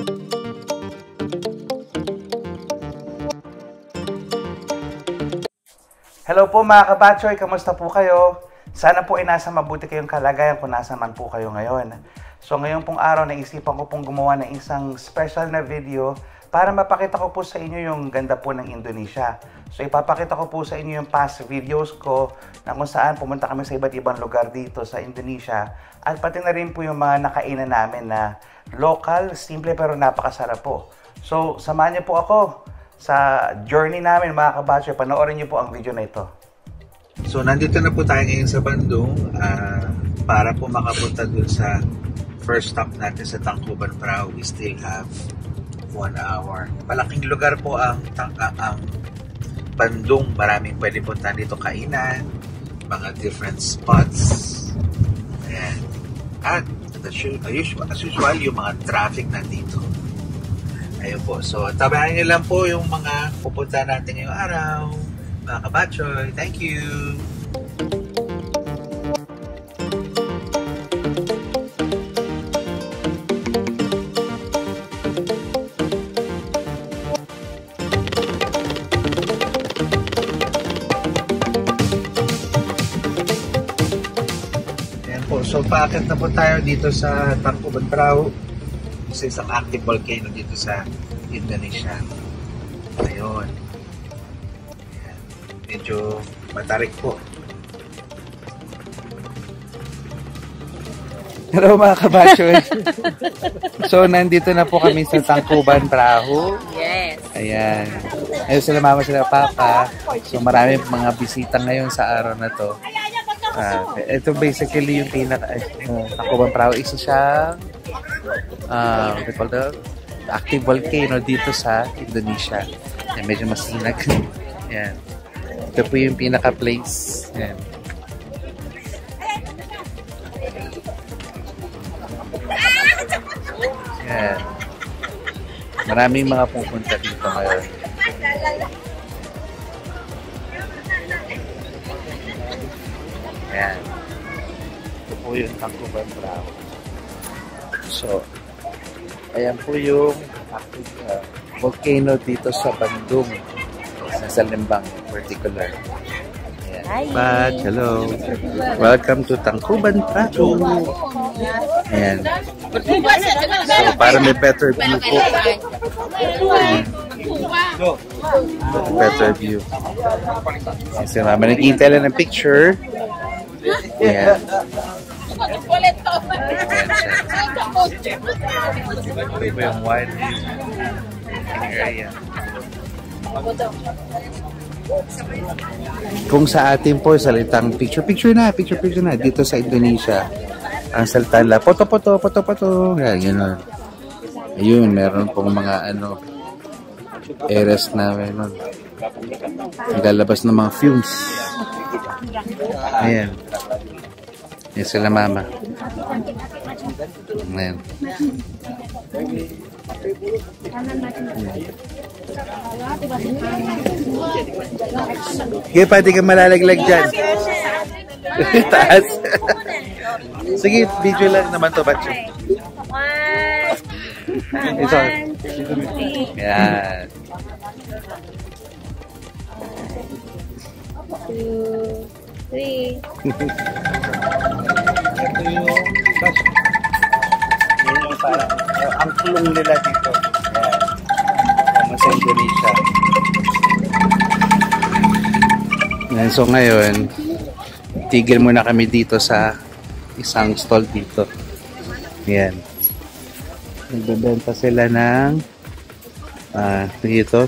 Hello po mga kabatchoy, kamusta po kayo? Sana po ay nasa mabuti kayong kalagayan kung nasa man po kayo ngayon. So ngayon pong araw, naisipan ko pong gumawa ng isang special na video para mapakita ko po sa inyo yung ganda po ng Indonesia. So ipapakita ko po sa inyo yung past videos ko na kung saan pumunta kami sa iba't ibang lugar dito sa Indonesia. At pati na rin po yung mga nakainan namin na local, simple pero napakasarap po. So samahan niyo po ako sa journey namin mga kabatchoy. Panoorin niyo po ang video na ito. So nandito na po tayo ngayon sa Bandung para po makapunta dun sa first stop natin sa Tangkuban Perahu. We still have 1 hour. Malaking lugar po ang Bandung. Maraming pwede punta dito kainan, mga different spots. Ayan. At as usual, yung mga traffic nandito. Ayun po. So, tabayan niyo lang po yung mga pupunta natin ngayong araw. Mga kabatchoy, thank you! Ayan po. So, paakit na po tayo dito sa Tangkuban Perahu. Sa isang active volcano dito sa Indonesia. Ayun. Ayan. Medyo matarik po. Hello mga kabatchoy. So nandito na po kami sa Tangkuban Perahu. Yes. Ayan. Ayun sila mama, sila papa. So marami mga bisita ngayon sa araw na to. Ito basically yung Tangkuban Perahu. Isa siyang active volcano dito sa Indonesia. Yan, medyo masinag. Yan. Ito po yung pinaka-place. Yan. Yan. Maraming mga pupunta dito ngayon. Yan. Ito po yung Tangkuban Perahu. So, ayan po yung volcano dito sa Bandung, sa Limbang in particular. Ayan. Hi! Hello! Welcome to Tangkuban Perahu! Ayan. So, para may better view po. Better view. Kasi mama, nakita lang ng picture. Ayan. Ito po yung wide area. Kung sa atin po salitang picture na dito sa Indonesia, ang salita nila foto. Yan, gano'n. Ayun, meron pong mga areas na meron naglalabas ng mga fumes. Ayan. Yan sila mama. Ayan. Sige, pwede ka malalaglag dyan. Taas. Sige, video lang naman to, Batcho. Ito. Yan. 2, 3. Ito yung parang ang kulong nila dito. Ayan. Sa Indonesia. Ayan, so ngayon, tigil muna kami dito sa isang stall dito. Ayan. Nagbebenta sila ng dito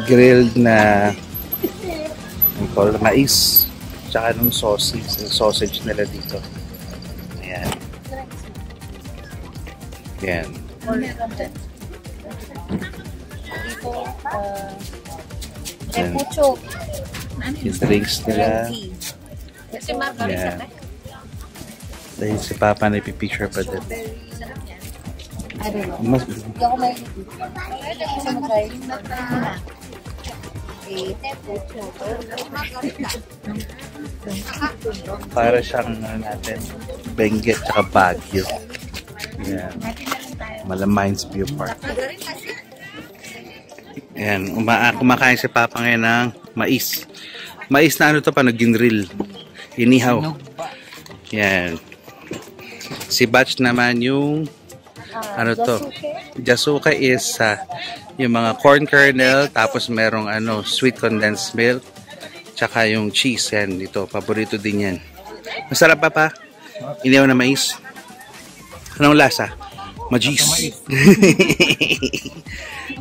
grilled na mais tsaka ng sausage nila dito. Ayan. Ayan. Repucho. Yung drinks nila. Ayan. Dahil si Papa na ipipicture pa din. Mas para siyang natin Benguet tsaka Baguio. Yan. Malamines View Park. Ayan, kumakain si Papa ngayon ng mais. Mais na ano to pa, nag-ginrill. Inihaw. Yan. Si Batch naman yung ano to? Jasuke is yung mga corn kernel, tapos merong sweet condensed milk, tsaka yung cheese. Yan, dito. Paborito din yan. Masarap pa. Inihaw na mais. Anong lasa? Majis.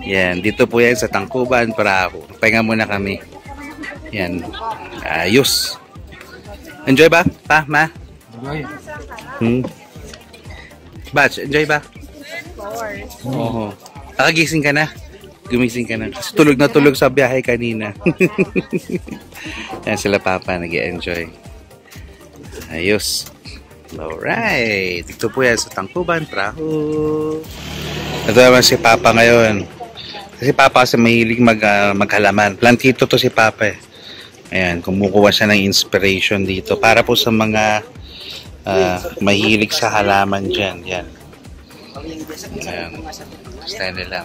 Yan, dito po yan sa Tangkuban para pahinga muna kami. Yan. Ayos. Enjoy ba? Pa, ma? Enjoy. Batch, enjoy ba? Oo. Nakagising ka na? Gumising ka na. Kasi tulog na tulog sa biyahe kanina. Yan sila Papa, nag-enjoy. Ayos. Alright. Dito po yan sa Tangkuban, Prahu. Ito naman si Papa ngayon. Kasi Papa kasi mahilig maghalaman. Plantito to si Papa eh. Ayan, kumukuha siya ng inspiration dito. Para po sa mga mahilig sa halaman dyan. Yan. Ayan. Style nila.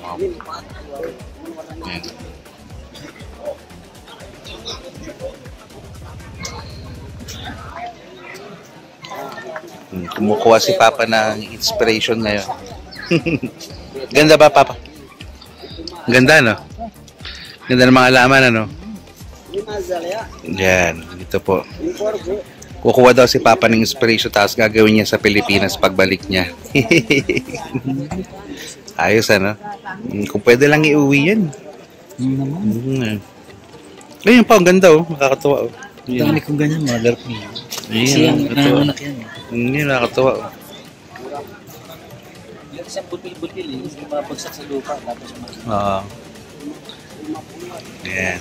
Ayan. Kumukuha si Papa ng inspiration ngayon. Ganda ba, Papa? Ganda, no? Ganda ng mga halaman, ano? Yan, dito po. Kukuha daw si Papa ng inspiration tapos gagawin niya sa Pilipinas pagbalik niya. Ayos, ano? Kung pwede lang iuwi yan. Ayun pa, ang ganda, oh. Makakatuwa, oh. Dami kong ganyan, mother ko. Kasi yung nanganak yan. Hindi, nakakatuwa, oh. Yung isang butil-butil, yung mabagsak sa lupa. Tapos Oo. Yan.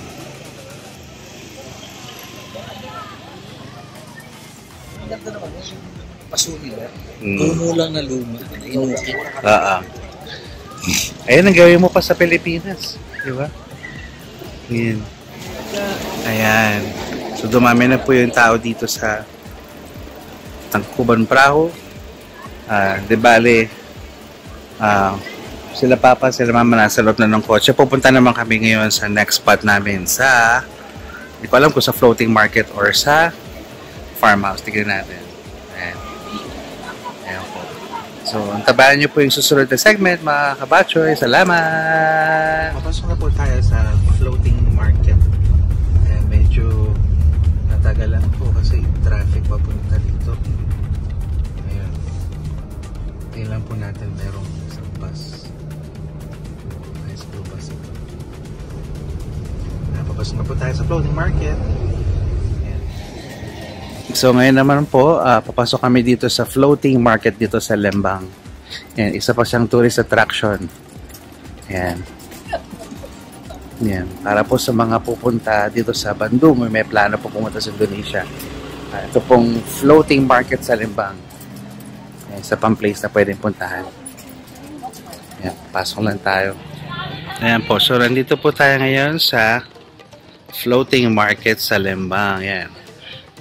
ang ganda naman yung pasuni na. Puno lang na luma. Inukit. Oo. Ayan, ang gawin mo pa sa Pilipinas. Di ba? Yan. Ayan. So, dumami na po yung tao dito sa Tangkuban, Prahu. Di bale, sila Papa, sila Mama nasa loob na ng kotse. Pupunta naman kami ngayon sa next spot namin sa, hindi ko alam kung sa floating market or sa farmhouse. Tignan natin. Ayan. Ayan po. So, antabayan nyo po yung susunod na segment, mga kabatchoy. Salamat! Papasok na po tayo sa floating market. Ayan, medyo natagalan po kasi traffic papunta dito. Ayan. Tingnan po natin merong isang bus. Nice blue bus ito. Ayan, papasok na po tayo sa floating market. So ngayon naman po, papasok kami dito sa floating market dito sa Lembang. Yan, isa pa siyang tourist attraction. Yan. Yan, para po sa mga pupunta dito sa Bandung, may plano po pumunta sa Indonesia. Ito pong floating market sa Lembang. Yan, isa pang place na pwedeng puntahan. Yan, pasok lang tayo. Ayan po, so nandito po tayo ngayon sa floating market sa Lembang. Yan.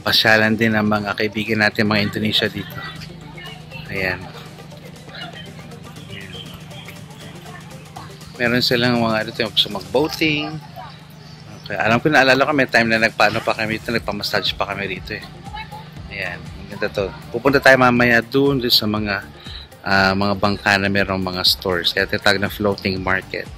Pasyalan din ang mga kaibigan natin, mga Indonesia dito. Ayan. Meron silang mga dito yung gusto mag-boating. Okay. Alam ko, naalala ko may time na nagpaano pa kami dito, nagpa-massage pa kami dito eh. Ayan. Ang ganda to. Pupunta tayo mamaya doon sa mga bangka na merong mga stores. Kaya tinatawag na floating market.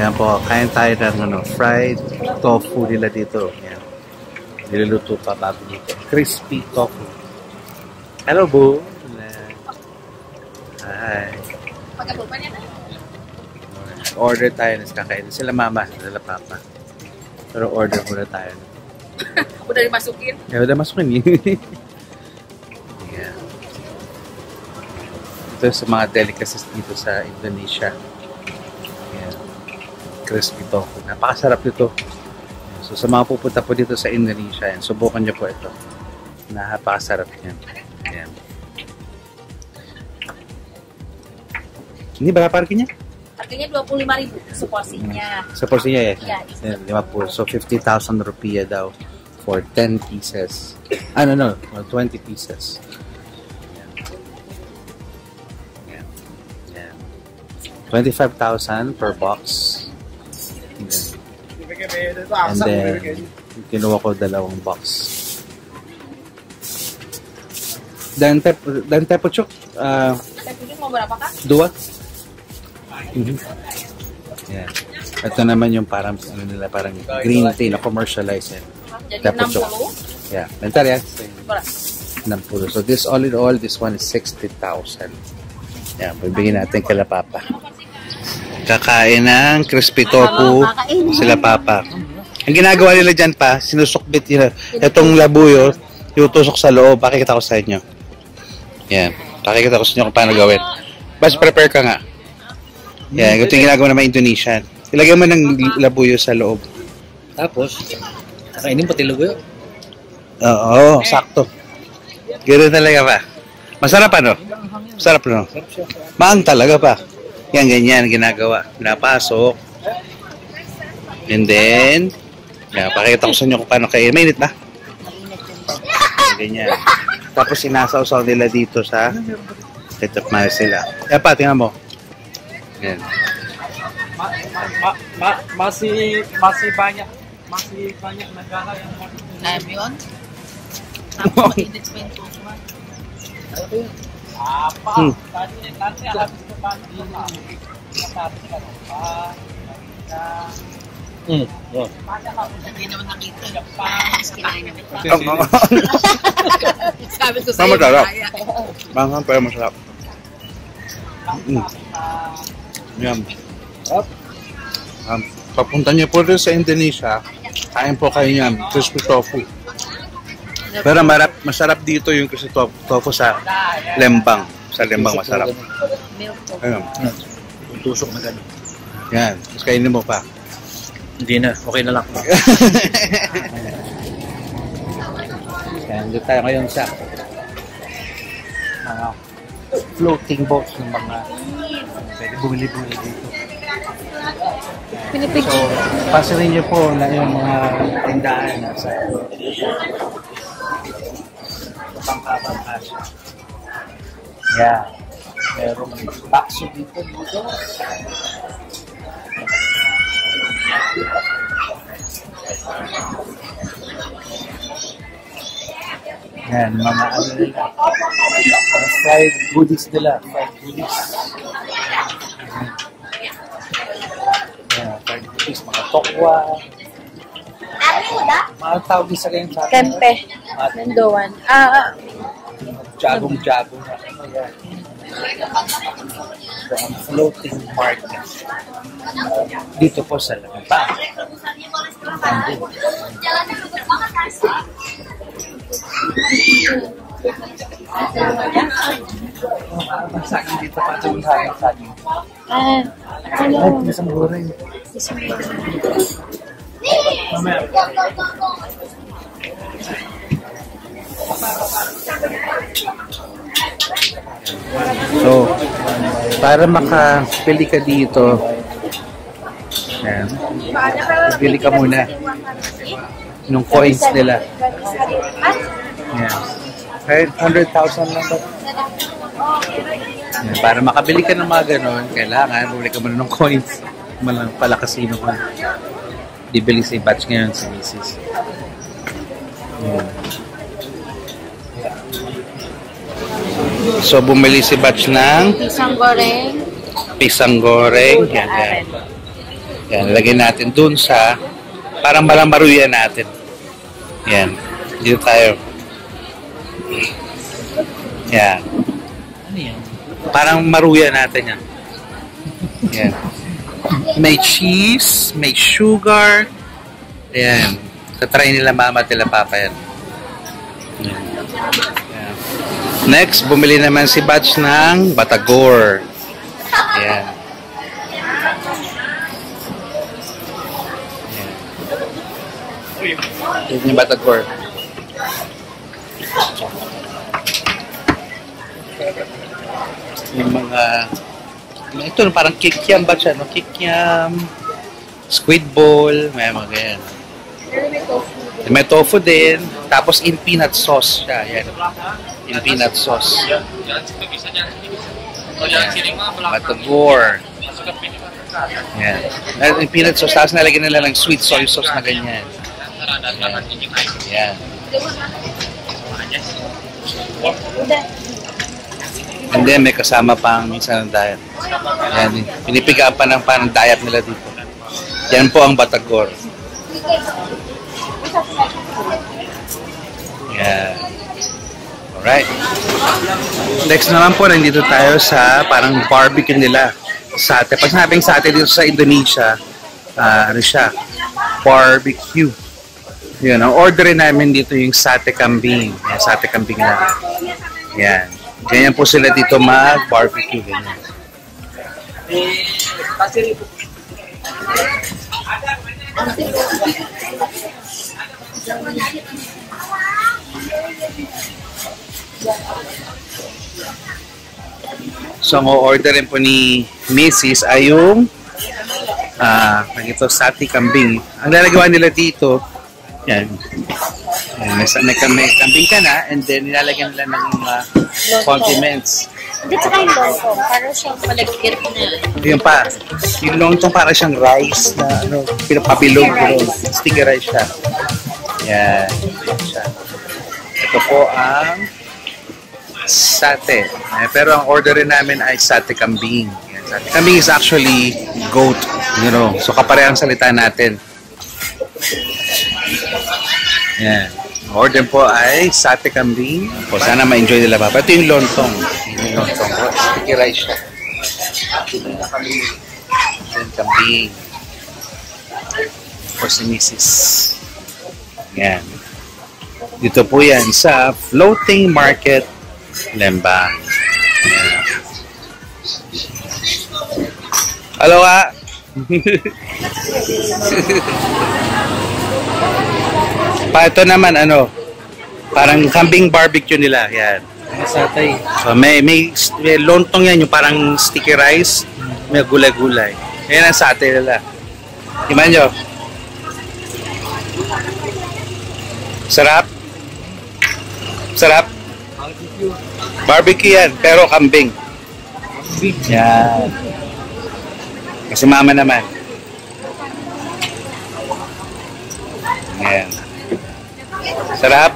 Ayan po, kain tayo ng fried tofu nila dito. Ayan. Niluluto pa bago dito. Crispy tofu. Hello, Boo. Hi. Order tayo. Kakain sila Mama, sila Papa. Pero order muna tayo. Udah dimasukin? Ya udah masukin nih. Yeah. Ito sa mga delicacies dito sa Indonesia. Yeah. Crispy tofu. Napakasarap nito. So sa mga pupunta po dito sa Indonesia, yan, subukan nyo po ito. Napakasarap yan. Yan. Ini berapa harganya? Harganya 25.000 seporsinya. Seporsinya ya? Iya. Ya, 50. So 50,000 rupiah daw for 10 pieces. No, 20 pieces. Yan. Yan. 25,000 per box. And then, kinuha ko 2 box. Dan tepuchuk, Tepuchuk mau berapa kak? 2. Yeah. Ito naman yung parang ano nila, parang green tea na commercialize yan. Jadi Tepuchuk. 60. Yeah. Bentar ya. Berapa? 60. So this all in all, this one is 60,000. Yeah, bibigyan natin kila Papa. Kakain ng crispy tofu sila Papa. Ang ginagawa nila dyan pa, sinusukbit nila itong labuyo, iutusok sa loob. Pakikita ko sa inyo. Yan. Pakikita ko sa inyo kung paano gawin. Bas, prepare ka nga. Yan. Ito yung ginagawa ng mga Indonesian. Ilagay mo ng labuyo sa loob. Tapos, kakainin pati labuyo. Oo, sakto. Ganoon talaga pa. Masarap ano? Masarap no? Maang talaga pa. Yan, ganyan ginagawa. Pinapasok. And then, pakita ko sa inyo kung paano kayo. Mainit ba? Ganyan. Tapos sinasaw-saw nila dito sa ketchup mayo sila. Kaya pa, tingnan mo. Yan. Masih banyak negara yang Avion? Tapos mainit pa yung susuman. apa nanti habis depan Hindi naman nakita. Mas kinain namin. Sabi ko Tama sa'yo, sarap. kaya. Manghang pero masarap. Yan. Papunta niyo po rin sa Indonesia, kain po kayo niyan, crispy tofu. Pero masarap dito yung crispy tofu sa Lembang. Sa Lembang masarap. Ayun. Tusok na gano'n. Yan. Tapos kainin mo pa. Hindi na, okay na lang. Yan. Doon tayo ngayon sa mga floating boats ng mga pwede bumili-bumili dito. So, pasarin niyo po na yung mga tindahan na sa pangkabangka siya. Yeah. Merong bakso dito. Yan, mga ano nila. Fried goodies nila. Fried goodies. Yan, fried goodies. Mga tokwa. Mga tawag sa ganyan sa akin. Tempe. Mendoan. Jagong-jagong. Yan. So, ang floating market. Dito po sa Lembang. Saging dito pa ito yung saging. Ano? Ay, isang goreng. So, para makapili ka dito, yan, pili ka muna ng coins nila. Yan. Kahit 100,000 lang ba? Yan. Para makabili ka ng mga ganon, kailangan bumili ka muna ng coins. Malang pala kasino ko. Bibili si batch ngayon si Mrs. Yan. So, bumili si batch ng Pisang goreng. pisang goreng. Yan, yan. Yan, lagyan natin dun sa parang maruyan natin. Yan. Dito tayo. Yan. Ano yan? Parang maruyan natin yan. Yan. May cheese, may sugar. Yan. Tatry nila mama at nila papa yan. Yan. Yan. Next, bumili naman si Batch ng Batagor. Ayan. Yan yung Batagor. Yung mga ito parang kikiam ba siya, no? Kikiam, squid ball, may mga ganyan. May tofu din, tapos in peanut sauce siya, yan. In peanut sauce. Yan. Batagor. Yan. In peanut sauce, tapos nalagyan nila ng sweet soy sauce na ganyan. Yan. And then may kasama pang minsan ng diet. Yan, pinipiga pa ng parang diet nila dito. Yan po ang Batagor. Yan. Alright. Next naman po, nandito tayo sa parang barbecue nila. Sate. Pag sinabing sate dito sa Indonesia, ano siya? Barbecue. Yun, ang orderin namin dito yung sate kambing. Yan, sate kambing na. Yan. Ganyan po sila dito mag-barbecue. Ganyan. So, ang o-orderin po ni Mrs. ay yung sate kambing. Ang lalagawa nila dito, yan. May kambing ka na, and then nilalagyan nila ng condiments. Hindi, tsaka yung lontong. Parang siyang malagkit na. Yung pa, yung lontong para siyang rice na pinapabilog. Sticky rice siya. Yan. Siya. Ito po ang sate. Pero ang orderin namin ay sate kambing. Yan. Sate kambing is actually goat. So kaparehang salita natin. Yan. Order po ay sate kambing. O sana ma-enjoy nila pa. Ito yung lontong. Yung lontong po. Sticky rice siya. Kambing. For si Mrs. Yan. Dito po yan sa Floating Market, Lembang. Yan. Hello ka! Pa ito naman parang kambing barbecue nila, yan. Satay. So may lontong yan, yung parang sticky rice, may gulay-gulay. Yan ang satay nila. Iman nyo. Sarap. Sarap. Barbecue yan, pero kambing. Yan. Kasi mama naman. Yan. Sarap.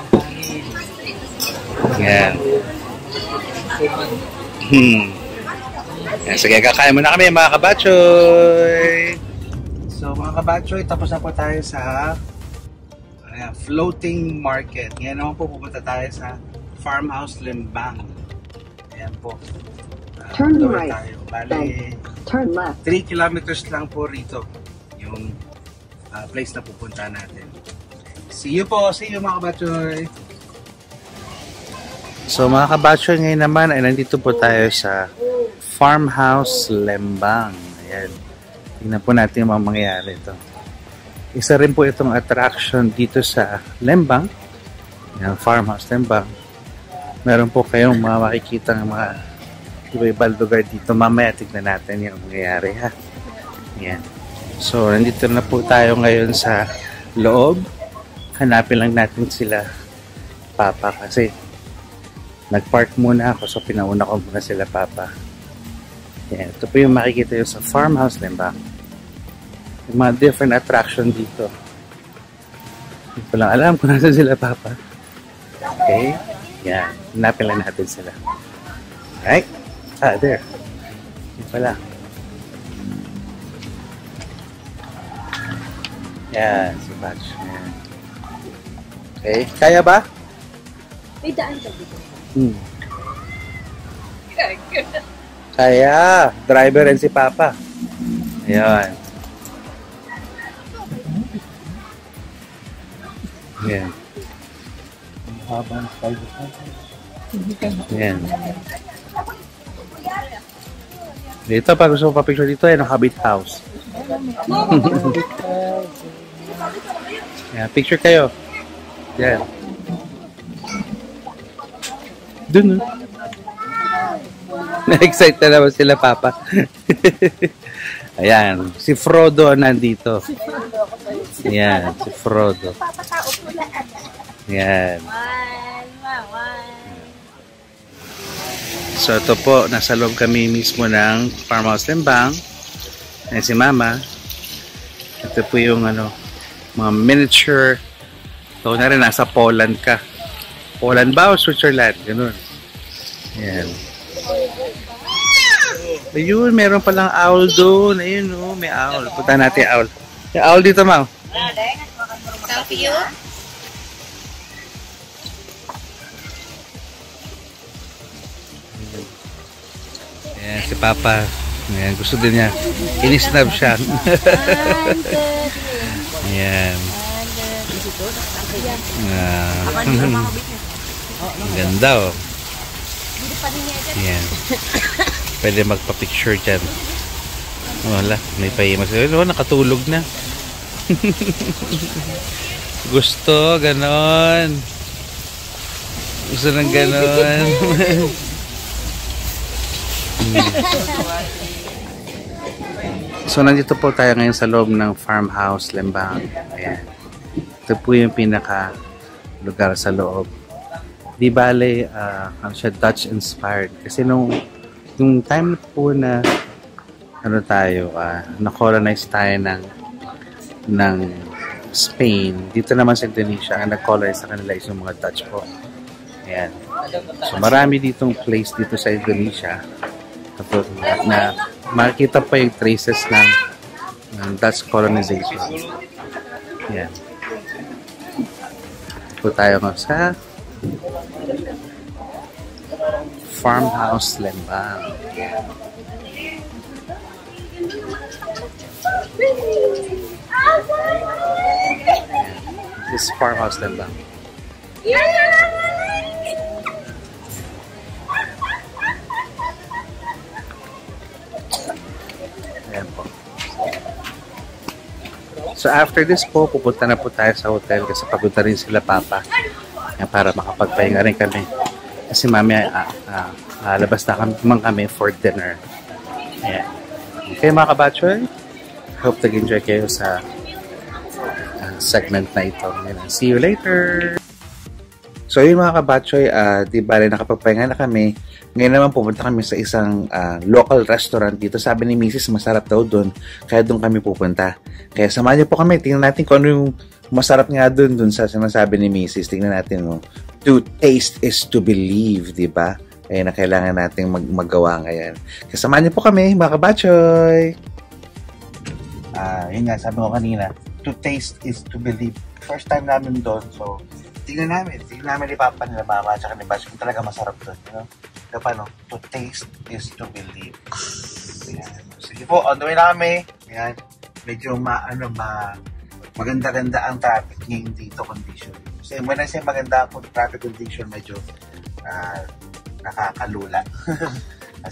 Yan. Yan. Sige, kakain muna kami mga kabatchoy. So mga kabatchoy, tapos na po tayo sa Floating Market. Ngayon naman po pupunta tayo sa Farmhouse Lembang. Ayan po. Turn right. Tayo. Bali, turn left. 3 kilometers lang po rito yung place na pupunta natin. See you po. See you mga kabatchoy. So mga kabatchoy, ngayon naman ay nandito po tayo sa Farmhouse Lembang. Ayan. Tingnan po natin yung mga mangyayari ito. Isa rin po itong attraction dito sa Lembang. Ayan, Farmhouse Lembang. Meron po kayong mga makikita ng mga iba-ibang lugar dito. Mamaya tignan natin yung mangyayari ha. Ayan. So nandito na po tayo ngayon sa loob. Hanapin lang natin sila Papa kasi nag-park muna ako, so pinauna ko muna sila Papa. Yan. Ito po yung makikita yung sa Farmhouse Lembang. Yung mga different attraction dito. Hindi ko lang alam kung nasa sila Papa. Okay. Yan. Hanapin lang natin sila. Right? There. Yan pala. Yan. Si Patch. Yan. Okay. Kaya ba? May daan ka dito. Kaya. Driver rin si Papa. Ayan. Yan. Yan. Dito, pag gusto mo pa-picture dito, yan ang Habit House. Yan, picture kayo. Yan. Dun, na-excite na naman sila, Papa. Ayan, si Frodo nandito. Ayan, si Frodo. Ayan. So, ito po, nasa loob kami mismo ng Farmhouse Lembang. Ayan si Mama. Ito po yung mga miniature. Ito na rin, nasa Poland ka. Poland ba o Switzerland? Ganun. Ayan. Ayun, meron palang owl doon. Ayun, oh, may owl. Punta natin owl. May owl dito, Mau. Selfie you? Ayan, si Papa. Ayan, gusto din niya. Inisnab siya. Ayan. Ganda, oh. Ayan. Pwede magpa-picture dyan. Wala, may pahimas. Oh, nakatulog na. Gusto, ganon. Gusto ng ganon. So, nandito po tayo ngayon sa loob ng Farmhouse Lembang. Ayan. Ito po yung pinaka lugar sa loob. Di bale, siya Dutch inspired. Kasi nung time po na na-colonize tayo ng Spain, dito naman sa Indonesia, ang nag-colonize sa kanila is yung mga Dutch po. Ayan. So marami ditong place dito sa Indonesia na makikita pa yung traces ng Dutch colonization. Ayan. Po tayo sa Farmhouse Lembang. This Farmhouse Lembang. Ayan po. So after this po, pupunta na po tayo sa hotel kasi papunta rin sila Papa. Ayan, para makapagpahinga rin kami. Kasi mamaya labas na kami for dinner. Ayan. Okay mga kabatchoy, hope nag-enjoy kayo sa segment na ito. Ayan. See you later! So yun mga kabatchoy, di bale nakapagpahinga na kami. Ngayon naman pupunta kami sa isang local restaurant dito. Sabi ni Mrs. masarap daw doon, kaya doon kami pupunta. Kaya samahan niyo po kami, tingnan natin kung ano yung masarap nga doon sa sinasabi ni Mrs. Tingnan natin, no? To taste is to believe, di ba? Kaya na kailangan nating magawa ngayon. Kaya samahan niyo po kami, mga kabatchoy! Yun nga, sabi ko kanina, to taste is to believe. First time namin doon, so tingnan namin ni Papa, nila Mama, at saka ni Bash kung talaga masarap doon. You know? Kaya paano? To taste is to believe. Ayan. Sige po, on the way na kami. Ayan. Medyo maganda-ganda ang traffic ngayon dito condition. Kasi when I say maganda po traffic condition, medyo nakakalula.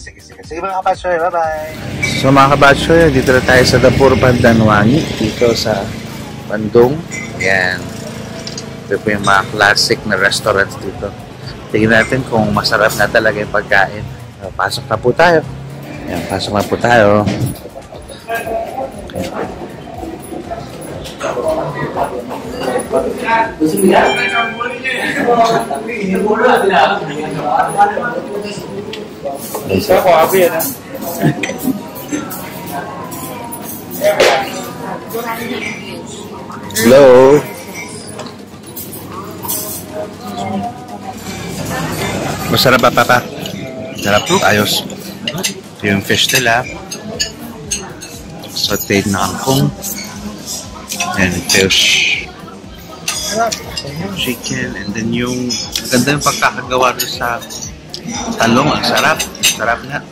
Sige mga kabatchoy, bye-bye! So mga kabatchoy, dito na tayo sa Dapur Pandanwangi, dito sa Bandung. Ayan. Ito po yung mga classic na restaurants dito. Tingnan natin kung masarap na talaga yung pagkain. Pasok na po tayo. Ayan, pasok na po tayo. Isa ko, abi yan. Hello? Masarap ba, Papa? Sarap po. Ayos. Ito yung fish nila. Sauteed na kangkong. And fish. Chicken. And then yung maganda yung pagkakagawa doon sa talong. Ang sarap. Sarap nga.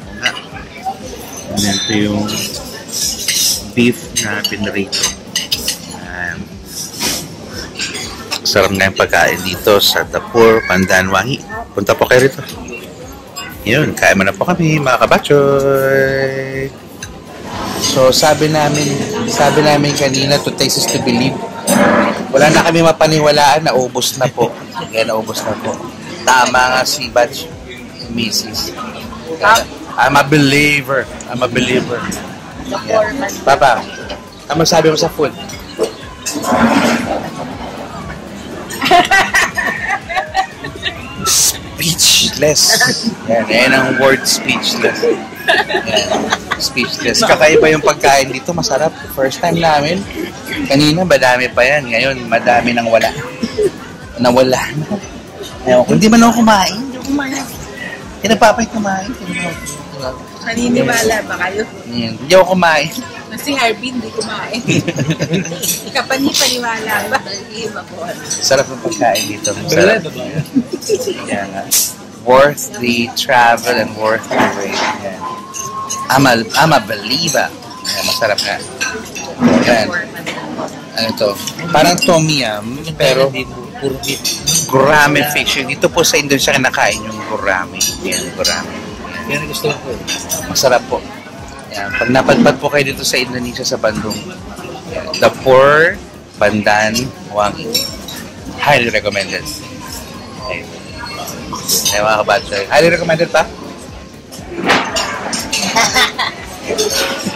And then ito yung beef na pinarito. Masarap nga yung pagkain dito sa Dapur, Pandanwangi. Punta po kayo rito. Yun, kain mo na po kami, mga kabatchoy. So, sabi namin kanina, to taste is to believe. Wala na kami mapaniwalaan, naubos na po. Yan, naubos na po. Tama nga si Batch, Mrs. I'm a believer. I'm a believer. Yan. Papa, ano sabi mo sa food? Speechless. Yan ang word, speechless. Yan. Speechless. Kakaiba yung pagkain dito, masarap. First time namin. Kanina, madami pa yan. Ngayon, madami nang wala. Nawala. Ewan ko, hindi man ako kumain. Hindi ako kumain. Kinapapay kumain. Naniniwala ba kayo? Hindi ako kumain. Si Harvey hindi kumain. Kapani-paniwala ba? Sarap ng pagkain dito. Masarap. Kaya nga. Worth the travel and worth the wait. Yan. I'm a believer. Yan, masarap nga. Yan. Ano to? Parang tom yum, pero Puro beef. gurame fish. Dito po sa Indonesia kinakain yung gurame. Yan, gurame. Yan ang gusto ko. Masarap po. Yan. Pag napadpad po kayo dito sa Indonesia, sa Bandung, yan. Dapur, Pandanwangi. Highly recommended. Ayun. Ayun mga kabatchoy. Highly recommended pa?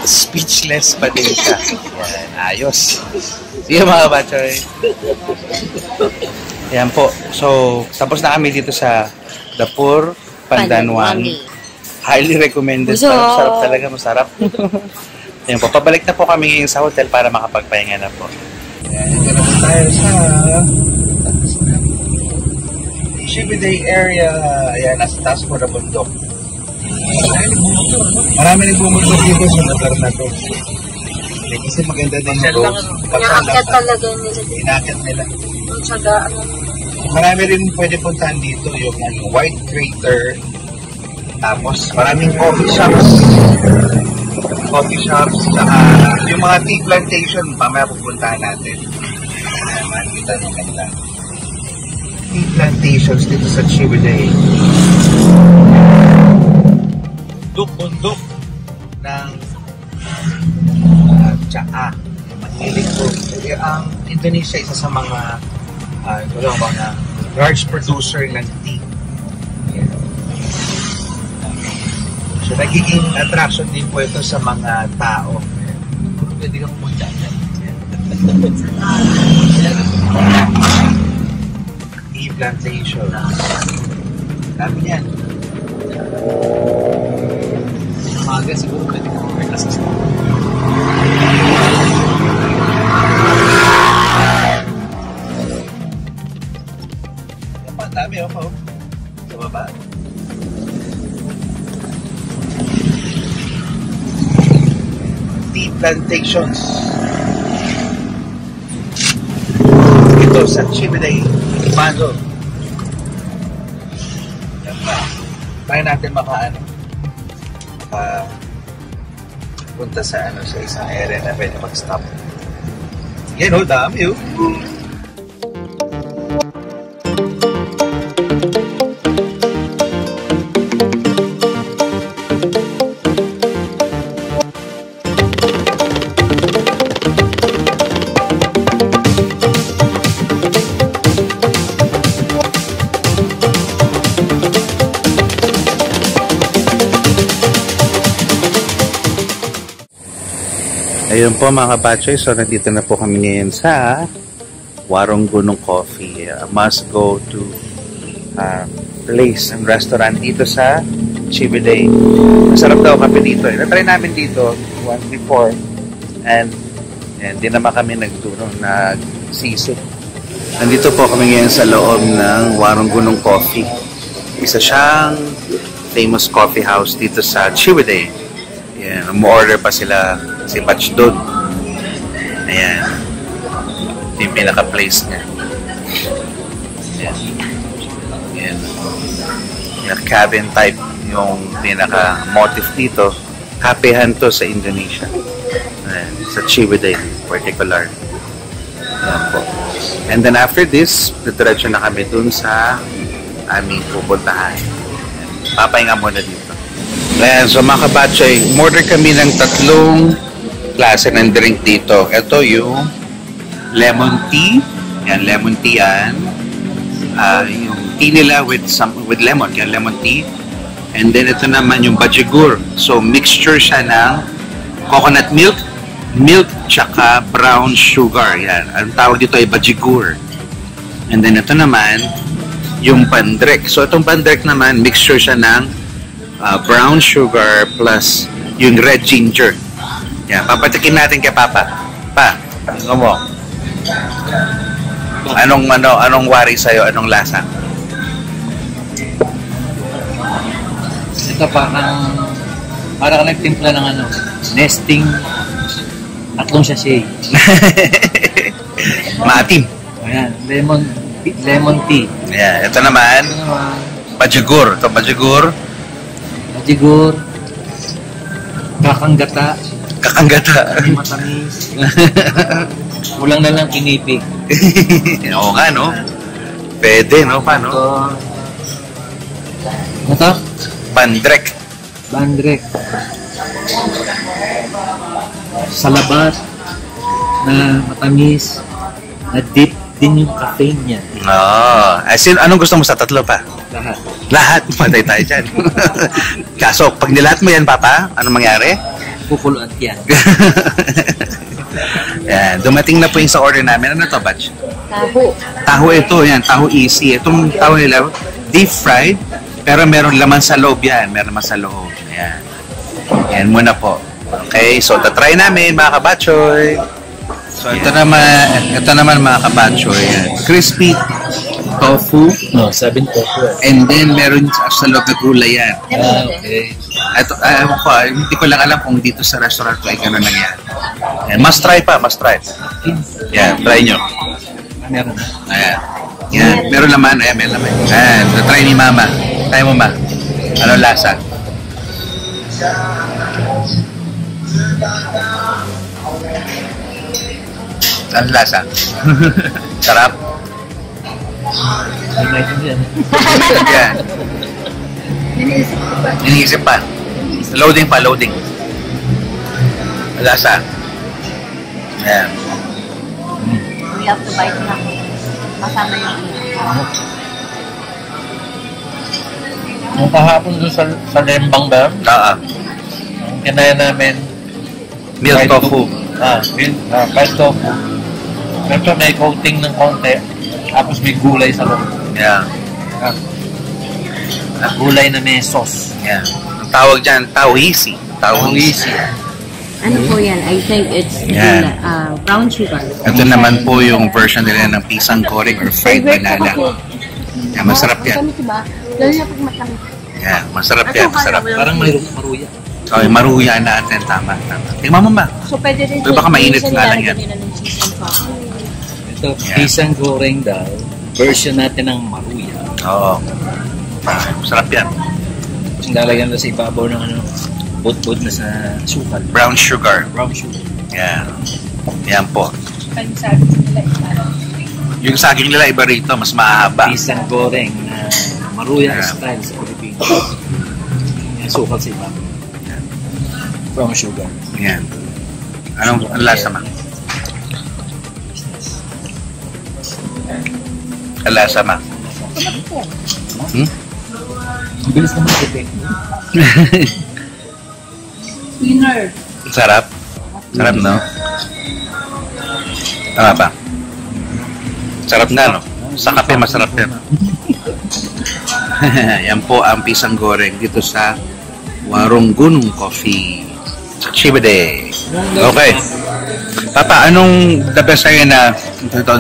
Speechless pa din siya. Yan. Ayos. Sige mga kabatchoy. Yan po. So, tapos na kami dito sa Dapur, Pandanwangi. Highly recommended. Masarap talaga, masarap. Yan po. Pabalik na po kami ngayon sa hotel para makapagpahinga na po. Yan. Ito na tayo sa Chibiday area. Ayan, nasa taas po na bundok. Marami rin bumundok dito sa lugar na to. Kasi maganda din yung road. Inaakyat talaga nila. Inaakyat nila. Tsagaan. Marami rin pwede puntahan dito. Yung White Crater. Tapos maraming coffee shops. Saka yung mga tea plantation, mamaya pupuntahan natin. Makikita nyo ganda. Tea plantations dito sa Chibiday. Bundok ng tsaa. Mahilig ko. Ang Indonesia isa sa mga large producer ng tea. So, nagiging attraction din po ito sa mga tao. Pwede kang pumunta dyan. Tea plantation. Dami yan. Umaga siguro pwede ka pumunta sa school. Dami ako. Sa baba. Tea plantations. Ito sa Chibiday, Bando. Kaya natin punta sa sa isang area na pwede mag-stop. Yan o, dami o. Ayun po mga kabatchoy, so nandito na po kami ngayon sa Warung Gunung Coffee. Must go to place and restaurant dito sa Chibiday. Masarap daw kape dito. Na-try namin dito once before and di naman kami nagsisi. Nandito po kami ngayon sa loob ng Warung Gunung Coffee. Isa siyang famous coffee house dito sa Chibiday. Yan, umu-order pa sila si Batch doon. Ayan. Ito yung pinaka-place niya. Ayan. Ayan. Cabin type yung pinaka-motif dito. Kapehan to sa Indonesia. Ayan. Sa Chibiday particular. Ayan po. And then after this, diretso na kami dun sa aming pupuntahan. Papahinga muna dito. Ayan, so mga kabatsoy, order kami ng 3 klase ng drink dito. Ito yung lemon tea. Yan, lemon tea yan. Yung tea nila with lemon. Yan, lemon tea. And then ito naman yung bajigur. So mixture siya ng coconut milk, tsaka brown sugar. Yan. Ang tawag dito ay bajigur. And then ito naman, yung pandrek. So itong pandrek naman, mixture siya ng brown sugar plus yung red ginger. Yan. Papatikin natin kay Papa. Pa, ano mo? Anong wari sa'yo? Anong lasa? Ito parang nagtimpla ng nesting tatlong sachet. Maatim. Ayan, lemon tea. Yeah, ito naman, bajigur. Ito bajigur. Bajigur. Kakanggata. Matamis. Kulang na lang kinipig. Oo nga, no? Pwede, no? Paano? Ito? Bandrek. Salabat Na matamis. Na deep din yung caffeine niya. As in, anong gusto mo sa 3 pa? Lahat. Patay tayo dyan. Kaso, pag nilahat mo yan, Papa, anong mangyari? Kukuluan yan. Yan. Dumating na po yung sa order namin. Ano to, Batch? Taho ito. Yan. Taho easy. Itong taho nila, deep fried, pero meron laman sa loob yan. Meron laman sa loob. Yan. Yan muna po. Okay, so tatry namin, mga kabatchoy. So ito naman mga kabatchoy. Crispy tofu. No, 7 tofu. And then meron sa loob na gulay yan. Okay. Ito, hindi ko lang alam kung dito sa restaurant ko ay gano'n lang yan. Ayan, must try. Yan, try nyo. Meron. Ayan. Yan, meron naman. Ayan, meron naman. Ayan, try ni Mama. Try mo, Ma. Ano lasa? Ano lasa? Sarap? Yan. Yan. Iniisip pa. Loading. Lasa. Ayan. We have to bite na. Kasama yung Nung kahapon doon sa Lembang Dam, ang kinaya namin, Milk tofu. fried tofu. Ito may coating ng konti, tapos may gulay sa loob. Yeah. Gulay na may sauce. Yeah. Ang tawag dyan, tawisi. Ano po yan? I think it's brown sugar. Ito naman po yung version nila ng pisang goreng or fried banana. Yeah, masarap yan. Lalo na pag matamis. Yeah, masarap yan. Parang maruya. Okay, maruya natin. Tama. Tingnan mo, Ma. So pwede rin Pero baka mainit nga lang yan. Ito, pisang goreng daw. Version natin ng maruya. Oo. Masarap yan. Lalagyan na sa ibabaw ng bot-bot na sa sukal. Brown sugar. Yeah. Yan po. Yung saging nila iba rito, mas mahaba. Pisang goreng na maruya style sa Pilipinas. Yung sukal sa ibabaw. Brown sugar. Yan. Anong lasa, Ma? Lasa, Ma? Ang bilis naman i-detect. Winner. Sarap. Sarap, no? Tama ba? Sarap na, no? Sa kape, masarap yan. Yan po ang pisang goreng dito sa Warung Gunung Coffee. Chibade. Okay. Papa, anong the best sa'yo na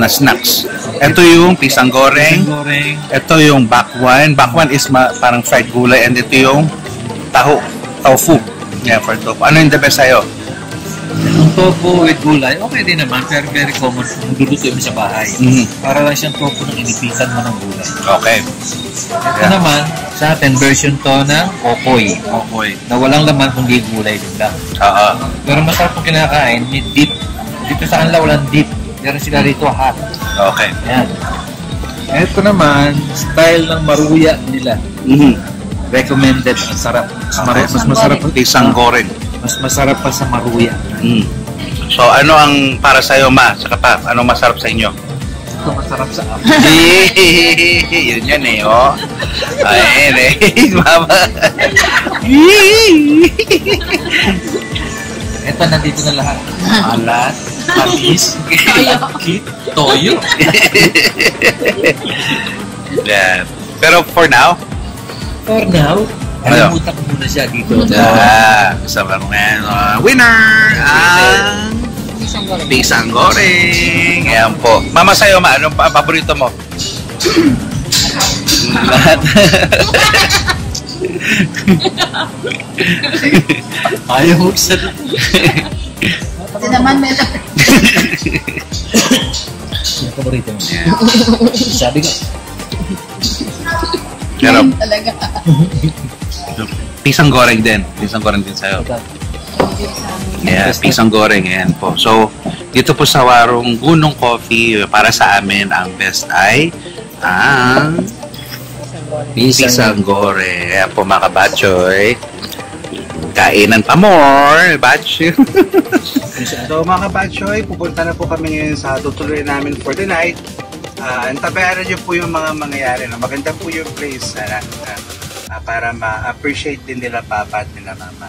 snacks? Ito yung pisang goreng. Ito yung bakwan. Bakwan is parang fried gulay. And ito yung tofu. Yeah, for tofu. Ano yung the best sa'yo? Ang tofu with gulay, okay din naman. Pero very common. Nagluto mo sa bahay. Para lang siyang tofu na inipitan mo ng gulay. Okay. Ito naman, sa atin, version to ng okoy. Na walang laman kundi gulay din lang. Pero masarap kung kinakain, may dip. Dito sa kanila walang dip. Meron sila rito hot. Okay. Yan. Ito naman, style ng maruya nila. Recommended. Ang sarap. Mas masarap. Pisang goreng. Mas masarap pa sa maruya. So, ano ang para sa'yo, Ma? Saka pa, ano masarap sa inyo? Ito masarap sa amin. Yun yan eh, oh. Ayun eh, mama. Ito, nandito na lahat. Alat, patis, toyo. Yeah. Pero for now, Kalimutan ko muna siya dito. kasama mo ngayon, winner! Ang pisang goreng. Ayan po. Mama, sa'yo, Ma, anong paborito mo? Lahat. Ayaw mo sa... Ito naman may Yung paborito mo. Sabi ko. Pero, talaga. pisang goreng din. Pisang goreng din sa'yo. Yeah, pisang goreng. Ayan po. So, dito po sa Warung Gunong Coffee, para sa amin, ang best ay ang pisang goreng. Ayan po, mga kabatchoy. Kainan pa more, batch. So, mga kabatchoy, pupunta na po kami ngayon sa tutuloy namin for the night. Antabayaran niyo po yung mga mangyayari. Maganda po yung place para ma-appreciate din nila papa at nila mama.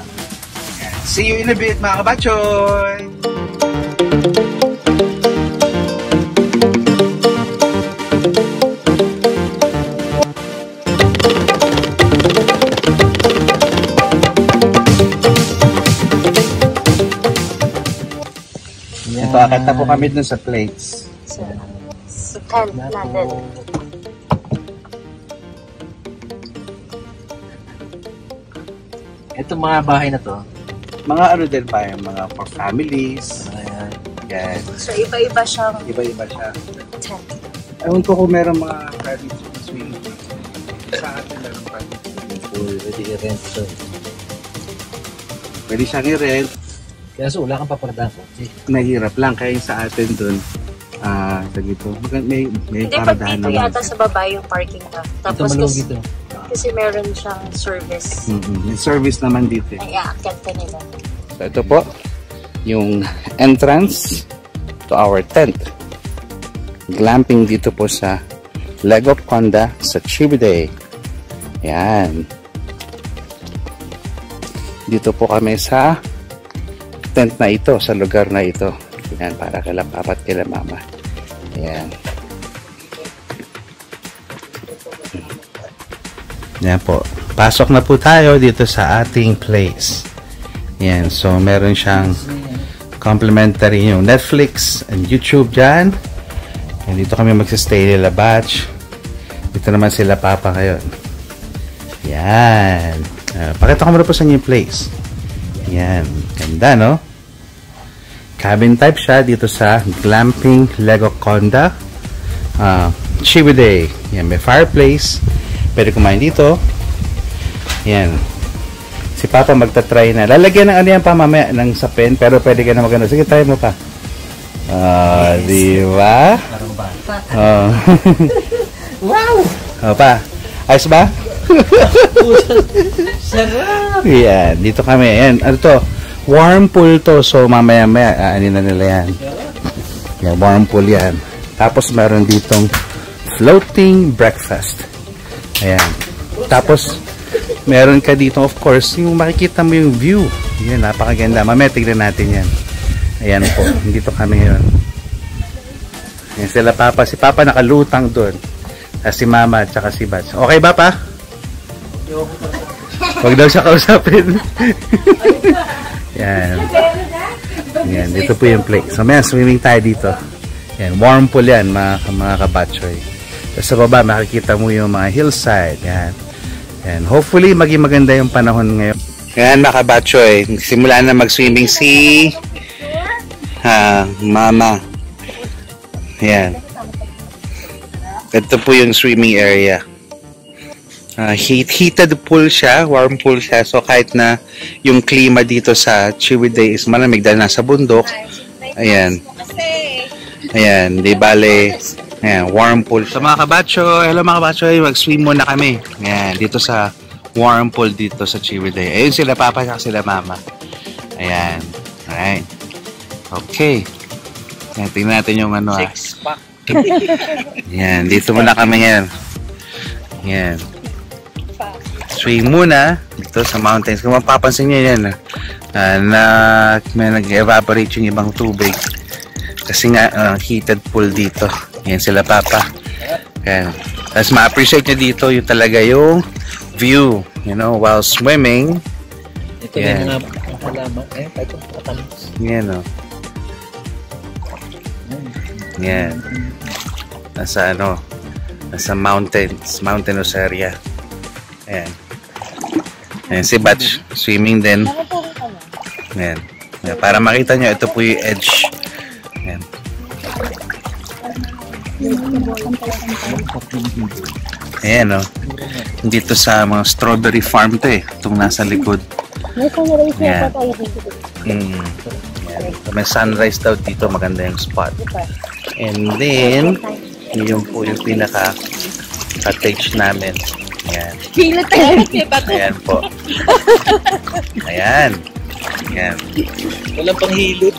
Yan. See you in a bit, mga kabatchoy! Ito, akata po kami dun sa plates. Sa tent natin. Itong mga bahay na to. Mga ano din pa, yung mga for families. Ayan. Yan. So, iba-iba siyang Iba-iba siya. tent. Ewan ko kung meron mga private swimming pool. Sa atin meron private swimming pool. Pwede i-rent ito. Pwede siyang i-rent. Kaya so, wala kang paparadang ko. Nahirap lang. Kaya yung sa atin dun, dito, may Hindi, pag paradahan dito yata sa baba yung parking ka. Ito Tapos malawag ito. kasi meron siyang service. May service naman dito. Ay, aakyat ka nila. So ito po, yung entrance to our tent. Glamping dito po sa Lego Conda sa Chibiday. Yan. Dito po kami sa tent na ito, sa lugar na ito. Yan, para kila papa at kila mama. Yan. Yan po. Pasok na po tayo dito sa ating place. Yan. So, meron siyang complimentary yung Netflix and YouTube dyan. And dito kami magsistay nila batch. Dito naman sila papa ngayon. Yan. Pakita ko muna po sa inyo yung place. Yan. Ganda, no? Cabin type siya dito sa Glamping Lego Conda. Chibiday. Yan. May fireplace. Pwede kumain dito. Yan. Si Papa magta-try na. Lalagyan ng ano yan pa mamaya ng sapin. Pero pwede ka na magano. Sige, try mo pa. Di ba? Wow! Pa. Ayos ba? Sarap! Yan. Dito kami. Yan. Ano to? Warm pool to. So, mamaya-maya. Aanin na nila yan. Yan. Warm pool yan. Tapos, meron ditong floating breakfast. Ayan. Tapos, meron ka dito, of course, yung makikita mo yung view. Yan, napakaganda. Mamaya, tignan natin yan. Ayan po. Dito kami ngayon. Yan sila Papa. Si Papa nakalutang doon. Si Mama at saka si Bats. Okay ba, Pa? Huwag daw siya kausapin. Yan. Yan. Dito po yung place. So, may swimming tayo dito. Yan. Warm pool yan, mga kabatchoy. Sa baba, makikita mo yung mga hillside. Yan. And hopefully, maging maganda yung panahon ngayon. Yan, mga kabatchoy. Simula na mag-swimming si Mama. Yan. Ito po yung swimming area. Heated pool siya. Warm pool siya. So, kahit na yung klima dito sa Chibiday is malamig dahil nasa bundok. Ayan. Ayan, di bale, ayan, warm pool. So mga kabatcho, hello mga kabatcho, mag-swim muna kami. Ayan, dito sa warm pool dito sa Chiwilay. Ayun sila papa at sila mama. Ayan, alright. Okay. Ayan, tingnan natin yung ano. Six pack. Ayan, dito muna kami ngayon. Ayan. Swim muna dito sa mountains. Kung mapapansin nyo yan, may nag-evaporate yung ibang tubig. Kasi nga, heated pool dito. Yan sila papa. Yan. Tapos ma-appreciate nyo dito yung talaga yung view, you know, while swimming. Ito din nga halaman. Ito patamis. Yan, o. Yan. Nasa ano, nasa mountainous area. Ayan. Ayan si Batch, swimming din. Ayan. Ayan. Para makita nyo, ito po yung edge. Ayan. Ayan, o. Dito sa mga strawberry farm to eh. Itong nasa likod. Ayan. Ayan. May sunrise daw dito. Maganda yung spot. And then, yun po yung pinaka-cottage namin. Ayan. Ayan po. Ayan. Ayan. Walang panghilot.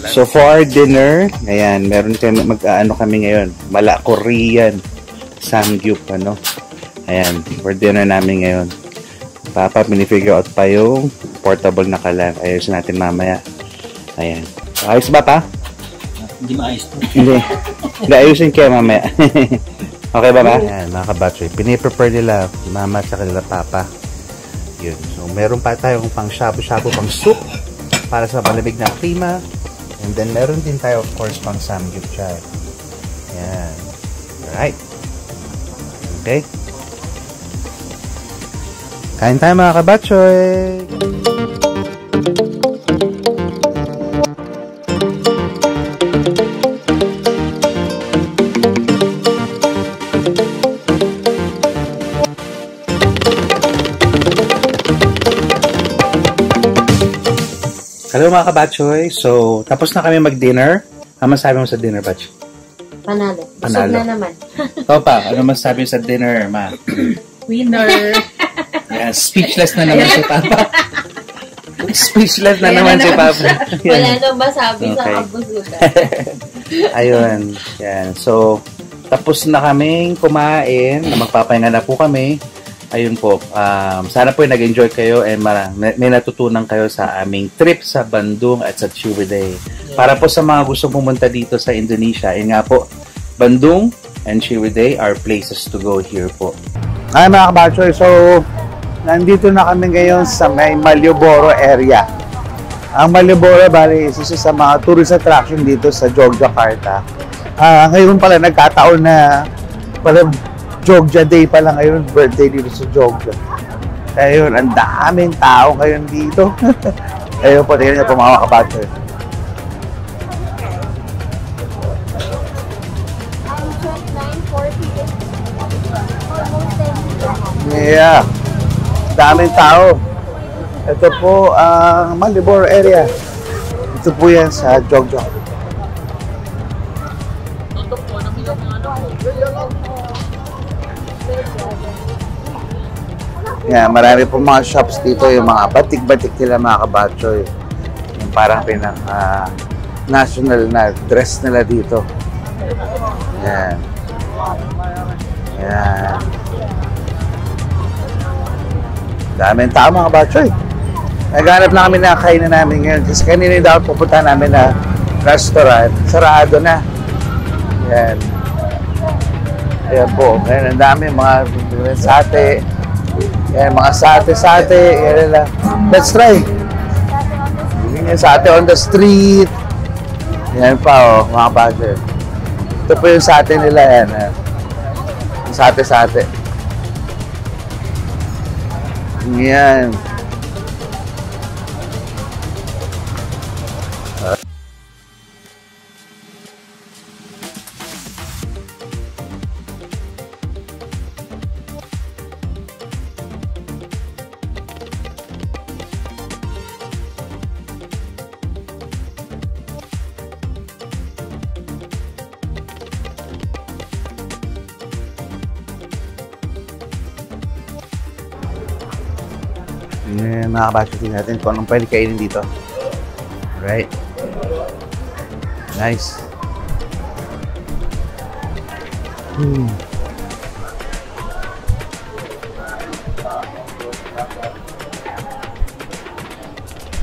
So for our dinner, ayan, meron mag-ano kami ngayon. Mala Korean Samgyup, ano. Ayan, for dinner namin ngayon. Papa, pinifigure out pa yung portable na kalan. Ayusin natin mamaya. Ayan. Ayos ba pa? Hindi maayos to. Hindi. Hindi, ayusin kayo mamaya. Okay ba ba? Ayan, mga kabatsoy. Piniprepare nila mama at nila papa. Yun. So, meron pa tayong pang shabu-shabu, pang soup para sa malamig na klima. And then, meron din tayo, of course, pang samgyup siya. Ayan. Alright. Okay. Kain tayo, mga kabatsoy. Hello mga kabatchoy. So, tapos na kami mag-dinner. Ano masabi mo sa dinner, Batch? Panalo. Panalo. Busog na naman. Opa, ano masabi mo sa dinner, ma? Winner. Yeah, speechless na naman si Papa. Speechless na naman si Papa. Wala nang masabi sa Okay. kabusugan. Ayun. Yan. So, tapos na kaming kumain. Magpapahinga na po kami. Ayun po. Sana po nag-enjoy kayo and may natutunan kayo sa aming trip sa Bandung at sa Chiwilay. Para po sa mga gusto pumunta dito sa Indonesia, yun nga po, Bandung and Chiwilay are places to go here po. Ay mga kabatchoy, so nandito na kami ngayon sa may Malioboro area. Ang Malioboro, bali, isa sa mga tourist attraction dito sa Yogyakarta. Ngayon pala, nagkataon na pala Jogja Day pala ngayon, birthday dito sa Jogja. Ayun, ang daming tao ngayon dito. Ayun po, tingnan niyo po mga kabatchoy. Yeah, daming tao. Ito po ang Malioboro area. Ito po yan sa Jogja. Yeah, marami po mga shops dito, yung mga batik-batik nila mga kabatchoy. Yung parang national na dress nila dito. Yan. Yan. Daming tao mga kabatchoy. Naghanap na kami na kainan namin ngayon kasi kanina yung dapat pupunta namin na restaurant. Sarado na. Yan. Yan po. Yan, ang dami mga sate. Yan, mga sate-sate. Yan lang. Let's try. Yan, sate on the street. Yan pa, oh, mga kabatchoy. Ito po yung sate nila. Yan. Yung sate-sate. Yan. Mga kabatch, tingnan natin kung anong pwede kainin dito. Right. Nice.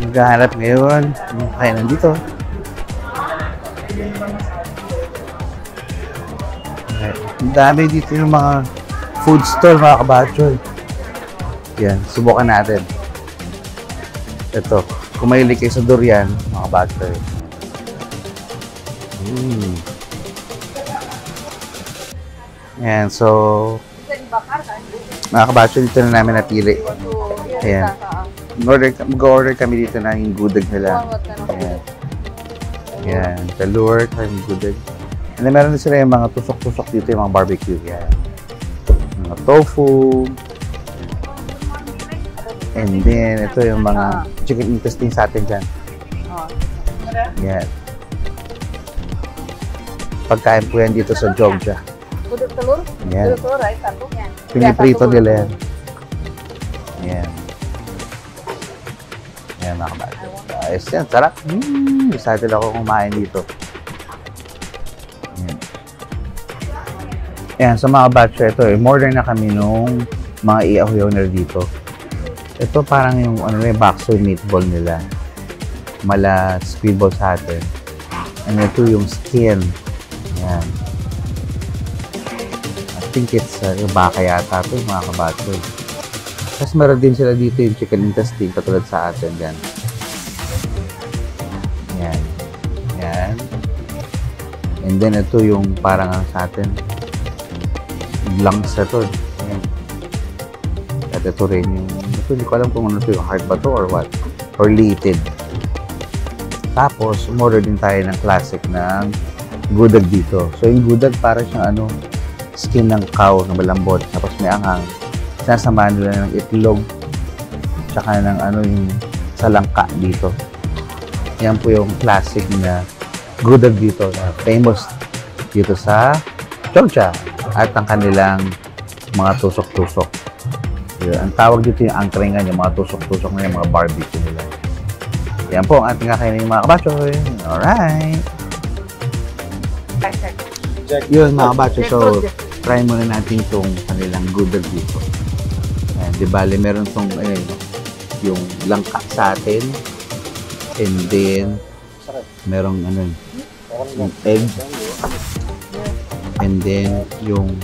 Maghahanap ngayon ng kainan dito. Okay. Ang dami dito yung mga food store, mga kabatchoy. Yan, subukan natin. Ito, kung mahilig kayo sa durian, mga kabatchoy. Yan, so mga kabatchoy, dito na namin napili. Ayan. Mag-order kami dito ng yung gudag nila. Ayan. Ayan. Talur, yung gudag. And then, meron din sila yung mga tusok-tusok dito, yung mga barbecue. Ayan. Mga tofu. And then, ito yung mga chicken intestine sa atin dyan. Ayan. Pagkain po yan dito sa Jogja. Ayan. Piniprito nila yan. Ayan. Ayan mga kabata. Ayos yan, sarap. Excited ako kumain dito. Ayan. Ayan, sa mga batch ito, order na kami nung mga iahyaw nila dito. Ito parang yung bakso meatball nila. Mala squid sa atin. And ito yung skin. Ayan. I think it's baka yata ito, mga kabatso. Tapos meron din sila dito yung chicken intestine katulad sa atin. Yan. Yan. Yan. And then ito yung parang sa atin. Lungs ito. Yan. At ito rin yung, ito hindi ko alam kung ano ito yung heart ba ito or what. Or litid. Tapos, umorder din tayo ng classic ng gudag dito. So yung gudag para siyang skin ng cow na malambot. Tapos may anghang. Sinasamahan nila ng itlog tsaka ng yung salangka dito. Yan po yung classic na gudag dito na famous dito sa Jogja at ang kanilang mga tusok-tusok. Ang tawag dito yung angkringan, yung mga tusok-tusok na yung mga barbecue nila. Yan po ang ating kakainin mga kabatchoy. Alright! Yun mga kabatchoy, so try muna natin itong kanilang gudag dito. Ayan, di bale, meron itong yung langka sa atin. And then, merong yung egg. And then, yung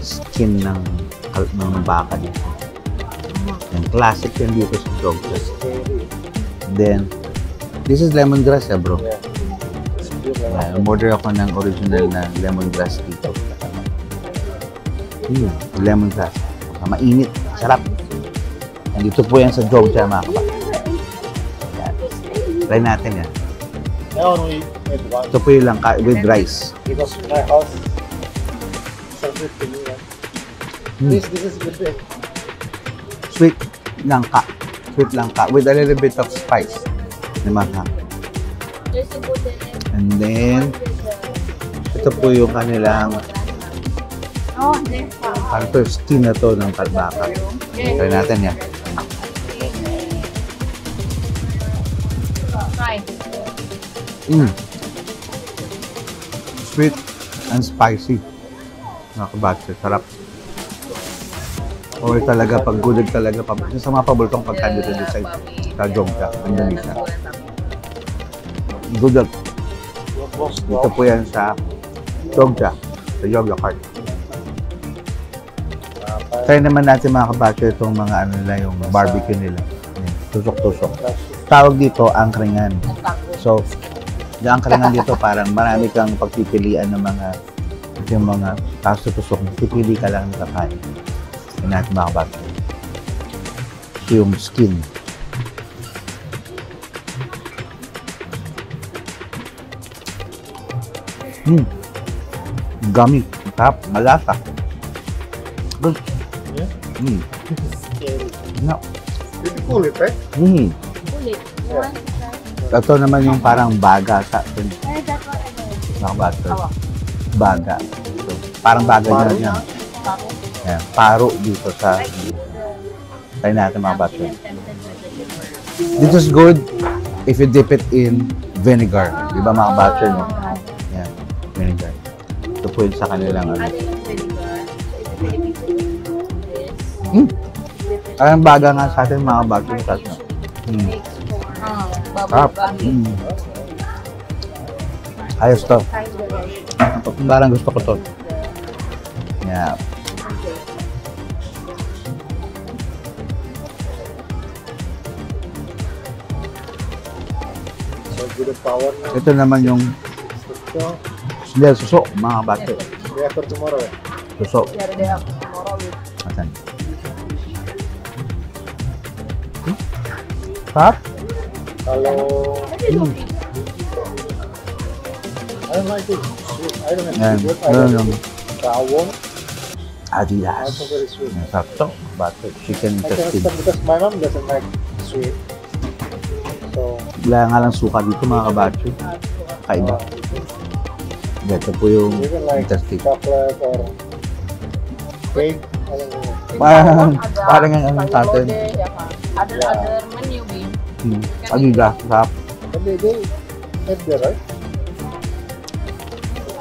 skin ng baka dito. Yung classic yan dito sa Jogja. Then, this is lemongrass bro. Order ako ng original na lemongrass dito. Lemongrass. Mainit. Sarap. Nandito po yan sa Jogja, mga kapatid. Yan. Try natin yan. Ito po yung langka with rice. Because my house serve it to me. This is good. Sweet langka. Sweet langka with a little bit of spice. Naman. And then, ito po yung kanilang parang ito, skin na to ng kalbaka. Try natin yan. Sweet and spicy. Nakabatse, sarap. Or talaga, pag gudag talaga, sa mga pabultong pagkain dito sa Jogja, Indonesia. Gudag. Dito po yan sa Jogja, sa Yogyakarta. Try naman natin mga kabatcho itong mga nila, yung barbecue nila. Tusok-tusok. Tawag dito, angkringan. So, yung angkringan dito parang marami kang pagpipilian ng yung mga tusok. Pipili ka lang ng kakain. Yung natin mga kabatcho. Ito yung skin. Gummy. Tap, malasa. Good. No. Pretty cool, right? Ito naman yung parang baga sa atin. Nakabato. Baga. So, parang baga nyo yan. Paro dito sa Try natin mga batchoy. This is good if you dip it in vinegar. Di ba mga batchoy, no? Yan, vinegar. Ito po yun sa kanilang ano. Ang baga nga sa atin mga batchoy. Sarap. Ayos to. Parang gusto ko to. Yeah. So, good power na. Ito naman yung So, hindi, suso, mga batchoy. day after tomorrow. Suso. Asan? Sarap? Kalau I don't like it. Sweet. I don't Yan. like it. I Yan like yung rawon. Adidas. Also very sweet. Yan, sarap to. Batchoy. Chicken I can intestine. understand because my mom doesn't like sweet. So, Wala nga lang suka dito mga kabatchoy. Kaiba. Ito po yung even like intestine. chocolate or cake. I don't know. Parang ang ano sa atin. Other menu, babe. Adidas. Sarap. But they eat there, right?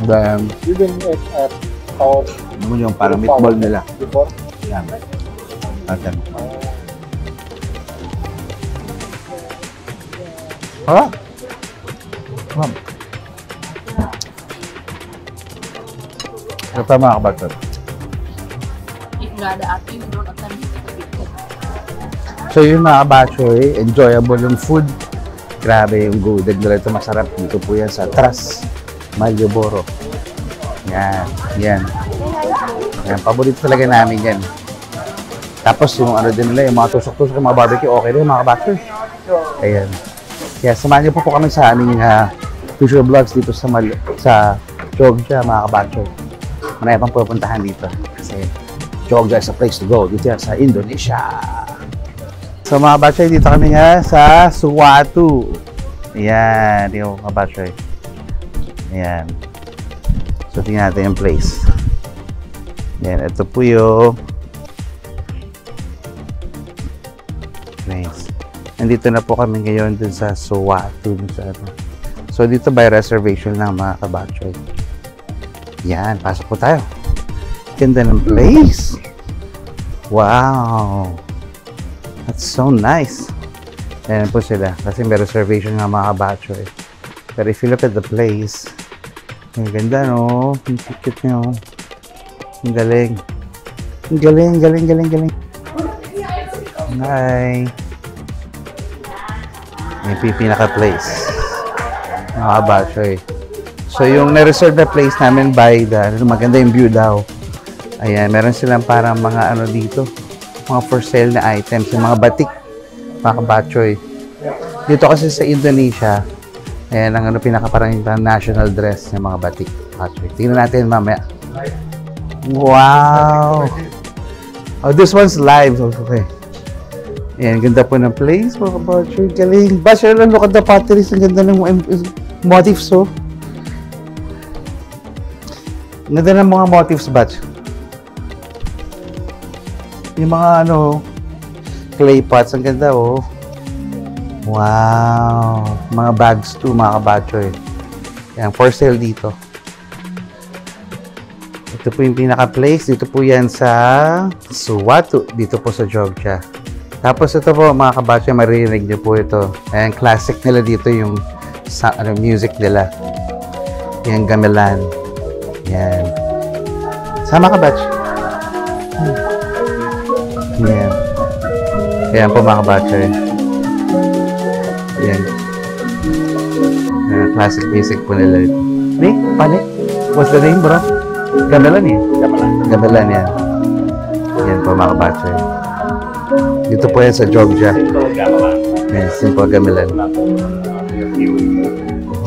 Then, You didn't eat at our naman yung parang meatball nila. before. Yan. Atin. Sarap. Sarap. Ito mga kabatchoy. If nggak ada api, menurut akan kita bikin. So yun mga kabatchoy, enjoyable yung food. Grabe yung gudeg nila ito, masarap. Dito po yan sa Tras, Malioboro. Yan, yan. Yan, paborito talaga namin yan. Tapos yung ano din nila, yung mga tusok-tusok, yung mga barbecue, okay rin mga kabatchoy. Ayan. Kaya samahan niyo po kami sa aming future vlogs dito sa Jogja mga kabatchoy. Marami pang pupuntahan dito. Kasi Jogja is a place to go. Dito yan sa Indonesia. So mga kabatchoy, dito kami nga sa Suwatu. Ayan, yung kabatchoy. Ayan. So tingnan natin yung place. Ayan, ito po yung place. Nandito na po kami ngayon dun sa Suwatu. So dito by reservation lang mga kabatchoy. Yan, pasok po tayo. Ganda ng place. Wow. That's so nice. Ayan po sila. Kasi may reservation nga mga kabatchoy. Pero if you look at the place, ang ganda no. Ang cute nyo. Ang galing. Ang galing, galing, galing, galing. Hi. May pinaka-place. Mga kabatchoy. So, yung na-reserve na place namin by the, maganda yung view daw. Ayan, meron silang parang mga ano dito. Mga for sale na items. Yung mga batik. Mga kabatchoy. Dito kasi sa Indonesia, ayan ang ano, parang national dress ng mga batik. Tingnan natin mamaya. Wow! Oh, this one's live. Okay. Ayan, ganda po ng place. Mga kabatchoy. Galing. Basher lang, look at the potteries. Ang ganda ng motifs, oh. Ang ganda ng mga motifs, batch. Yung mga ano, clay pots. Ang ganda, oh. Wow! Mga bags too, mga kabatchoy. Yan, for sale dito. Ito po yung pinaka-place. Dito po yan sa Suwatu. Dito po sa Jogja. Tapos ito po, mga kabatchoy, maririnig nyo po ito. Ayan, classic nila dito yung music nila. Yung gamelan. Yan. Sama ka, batch. Yan. Ayan po, mga kabatchoy. Yan. Classic music po nila. Nick, panik. What's the name, bro? Gamelan eh. Gamelan yan. Yan po, mga kabatchoy. Dito po yan sa Jogja. Yan, simple gamelan.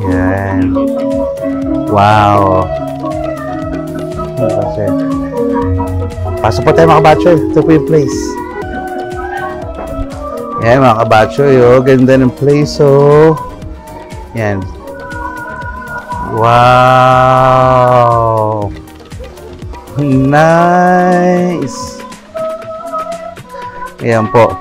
Yan. Wow. Kasi, pasok po tayo mga kabatchoy. Ito po yung place. Yan mga kabatchoy, oh. Ganda ng place, oh. Yan. Wow. Nice. Ayan po.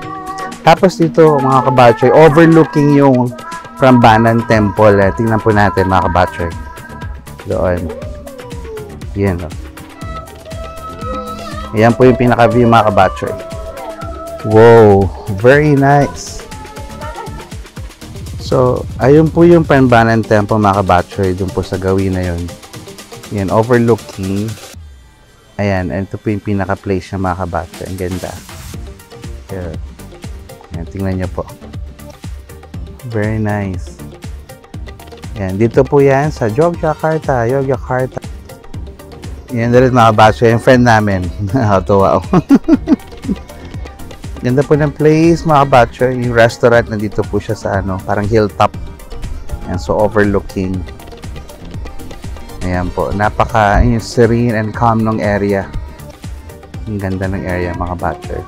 Tapos dito, mga kabatchoy, overlooking yung Prambanan Temple. Tingnan po natin, mga kabatchoy. Doon. Yan, o. Ayan po yung pinaka-view, mga kabatchoy. Wow! Very nice! So, ayun po yung Prambanan Temple, mga kabatchoy. Doon po sa gawin na yun. Yan, overlooking. Ayan, ito po yung pinaka-place niya, mga kabatchoy. Ang ganda. Ayan. Ayan, tingnan nyo po. Very nice. Ayan, dito po yan sa Yogyakarta. Yogyakarta. Yan ulit, mga kabatchoy. Yung friend namin. Tuwa ako. Ganda po ng place, mga kabatchoy. Yung restaurant, nandito po siya sa ano, parang hilltop. Ayan, so overlooking. Ayan po. Napaka serene and calm ng area. Ang ganda ng area, mga kabatchoy.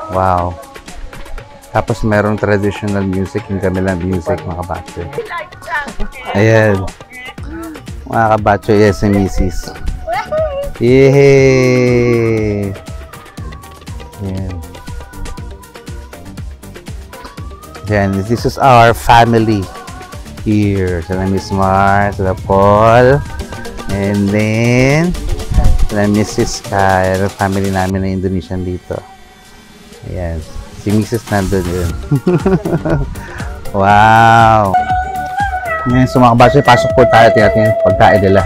Wow. Tapos merong traditional music, yung gamelan music, mga kabatchoy. Ayan. Mga kabatchoy, yes, si Mrs. Yehey! Ayan. Ayan, this is our family here. Sila Miss Mar, sila Paul, and then sila Mrs. Ka. Ayan, family namin na Indonesian dito. Ayan. Si Mrs. nandun yun. Wow! Ngayon, so mga kabatchoy, pasok po tayo. Tingnan yung pagkain nila.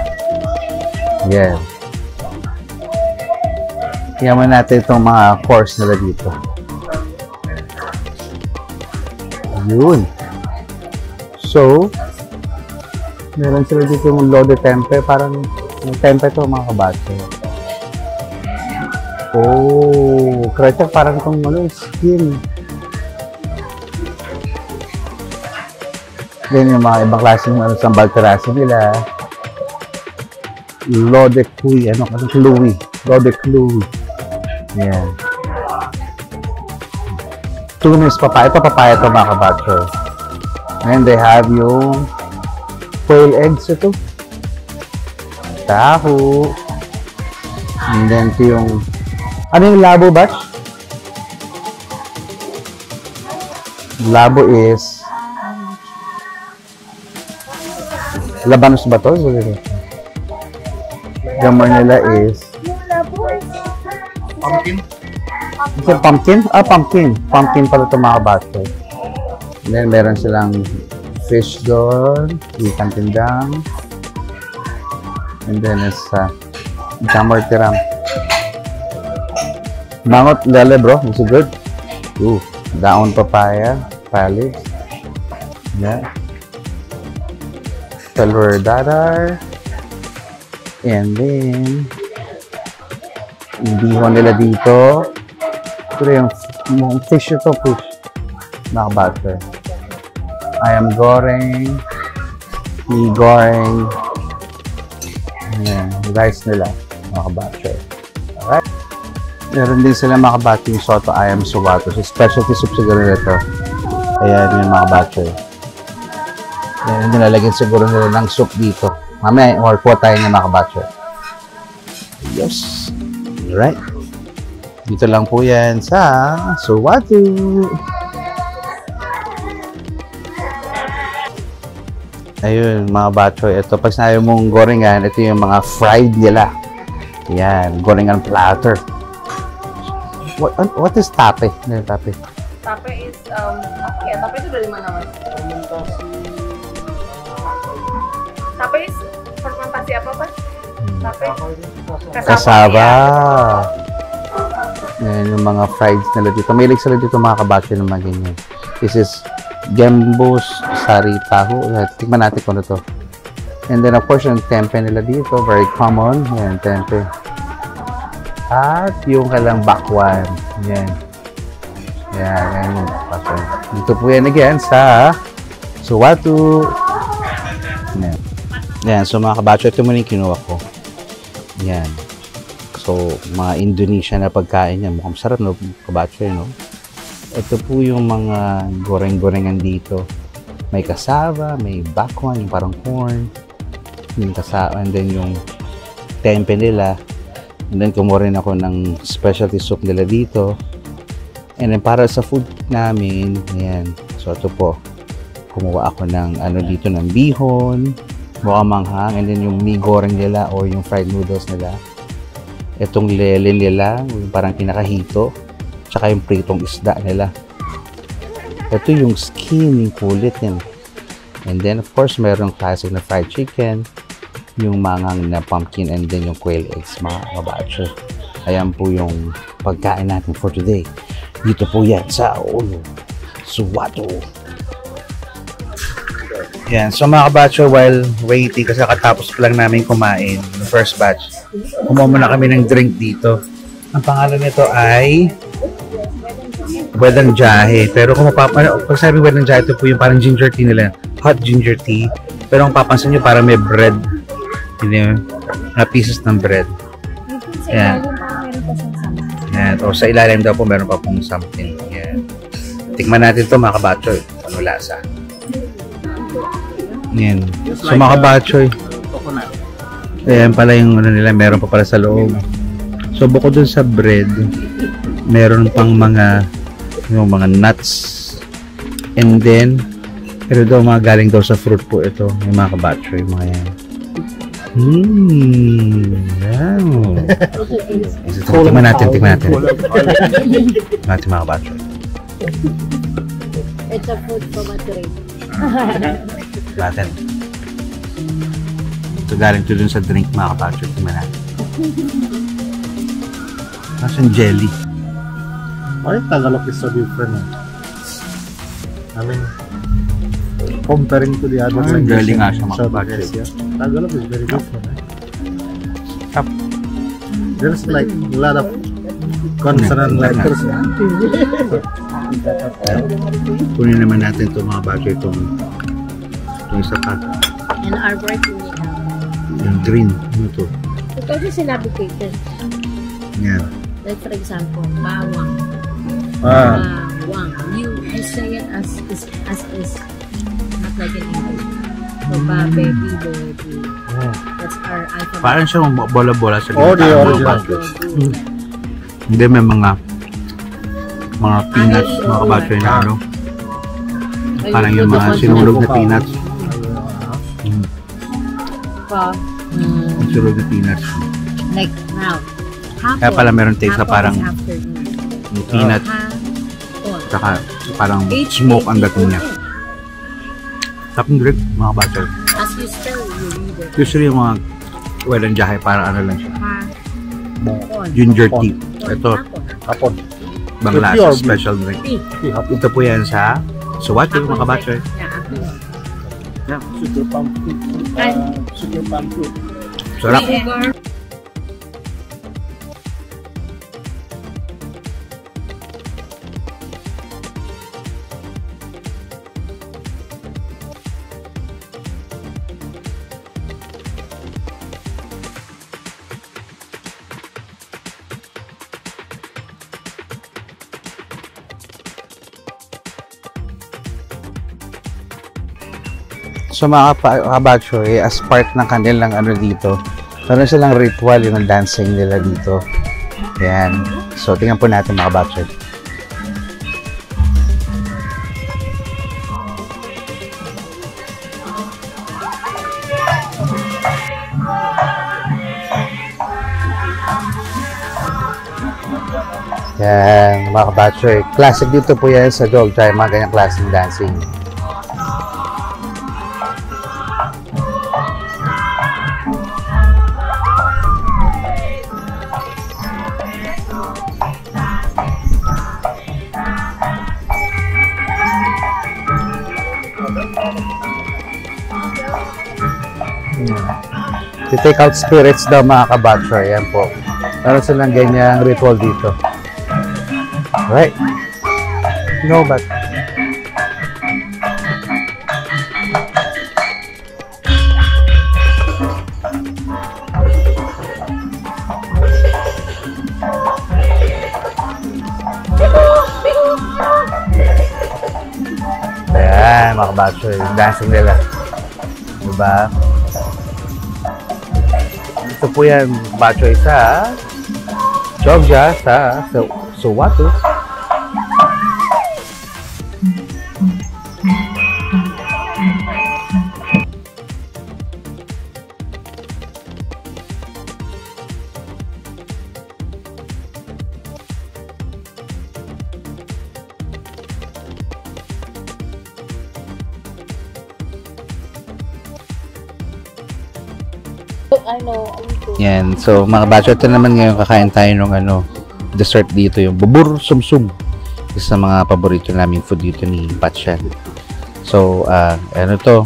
Ayan. Tingnan mo natin itong mga course nila dito. Yun. So, meron sila dito yung lode tempe. Parang yung tempe ito, mga kabatchoy. Oh, krecha parang itong skin. Then yung mga ibang klaseng sambal terasi nila. Lode kui, Louis. Lode Louis. Yan. Tunis papaya. Ito papaya ito, mga kabatchoy. And they have yung quail eggs ito. Taho. And then ito yung ano yung labo, batch? Labo is labanos ba to? Gamor nila is Pumpkin. is it pumpkin? Ah, pumpkin. Pumpkin pala ito, mga kabatchoy. And then meron silang fish doon, ikan tindang. And then is gamor tiram. Mangot lele, bro. This is good. Ooh, daon papaya, palis. Yeah. Telur dadar. And then yung bihon nila dito. Ito yung fish ito, fish. Nakabatter. Ayam goreng. Mi goreng. Ayan, rice nila. Nakabatter. Alright. Meron din sila mga kabatchoy yung soto ayam suwato. So, specialty soup siguro nito. Ayan yung mga kabatchoy. Ayan, nilalagyan siguro nila ng soup dito. Mamaya, or kuha tayo ng mga kabatchoy. Yes. Alright. Dito lang po yan sa Suwatu. Ayun, mga kabatchoy. Ito, pag sinabi mong gorengan, ito yung mga fried nila. Ayan, gorengan platter. What is tape? Ano yung tape? Tape is, okay, tape itu dari mana, Mas? Tape is fermentasi apa, Mas? Tape? Kasaba. Yan yung mga frieds nila dito. May sila dito, mga kabatchoy ng mga ganyan. This is Gembos Sari Taho. Tignan natin kung ano to. And then, of course, yung tempe nila dito. Very common. Yan, tempe. At yung kalang bakwan. Yan. Yan, yan yung bakwan. Dito po yan again sa Suwatu. Yan. Yan, so mga kabatchoy, ito muna yung kinuha ko. Yan. So, mga Indonesian na pagkain yan. Mukhang sarap, no? Kabatchoy, no? Ito po yung mga goreng-gorengan dito. May kasava, may bakwan, yung parang corn. Yung kasava, and then yung tempe nila. And then kumuha rin ako ng specialty soup nila dito. And then para sa food namin, ayan. So ito po, kumuha ako ng ano dito ng bihon, bukamanghang, and then yung mee goreng nila or yung fried noodles nila. Itong lele nila, yung parang kinakahito, tsaka yung pritong isda nila. Ito yung skin, yung kulit yan. And then of course, mayroong classic na fried chicken, yung mangang na pumpkin, and then yung quail eggs, mga kabatcho. Ayan po yung pagkain natin for today. Dito po yan sa Ulo Suwato. Yan. So mga kabatcho, while waiting, kasi katapos lang namin kumain, the first batch, kumuha muna kami ng drink dito. Ang pangalan nito ay Wedang Jahe. Pero kung pag sabi Wedang Jahe, ito po yung parang ginger tea nila. Hot ginger tea. Pero kung papansin nyo, parang may bread. Yun, na pieces ng bread. Ayan. Ayan. O sa ilalim daw po meron pa pong something. Ayan. Tikman natin ito mga kabatchoy. Ano lasa? Ayan. So mga kabatchoy, ayan pala yung ano nila, meron pa pala sa loob. So bukod dun sa bread, meron pang mga yung mga nuts. And then pero daw mga galing daw sa fruit po ito. Yung mga kabatchoy, mga yan. Wow. Tingnan natin. Tingnan natin mga kabatchoy. It's a food from a tree. Natin. Ito galing to dun sa drink mga kabatchoy. Tingnan natin. Nasaan jelly? Why Tagalog is so different? I mean, comparing to the other languages, Galing nga siya mga kabatchoy. Tagalog is very different. There's like a lot of consonant letters. Kunin naman natin ito mga kabatchoy, itong isa pa. And our working Yung green. Ano ito? ito yung sinabi Peter. Yan. Like for example, bawang. Ah. Bawang. You say it as is, not like in English. So baby. That's our alphabet. Parang siyang bola-bola sa Oh, the gitna. original. Hindi, may mga peanuts, mga kabatchoy na ano. Parang yung mga sinulog na peanuts. Sinulog na peanuts. Like now. Kaya pala meron taste na parang yung peanut. Saka parang smoke ang dating niya. Tapos drink, mga kabatchoy. As you spell, you read it. Usually yung mga Wedang Jahe, parang ano lang siya. Hapon. Ginger tea. Ito, Hapon. Bangla, Pure special drink. Hapon. Ito po yan sa Suwato, mga kabatchoy. Sugar palm fruit. Sugar palm fruit. Sarap. So mga kabatchoy, as part ng kanilang ano dito, meron silang ritual yung dancing nila dito. Ayan. So tingnan po natin mga kabatchoy. Yan, mga kabatchoy. Classic dito po yan sa Dog Chai, mga ganyang klaseng dancing. To-take out spirits daw mga kabatchoy. Yan po. Meron silang ganyang ritual dito. Right? No, but ayan, mga kabatchoy. Yung dancing nila. Diba? Ito po yan, kabatchoy, sa Jogja sa Suwatu. Yan. So, mga batcho, ito naman ngayon kakain tayo ng dessert dito, yung bubur sumsum. Isa sa mga paborito namin food dito ni Batchan. So, ano to?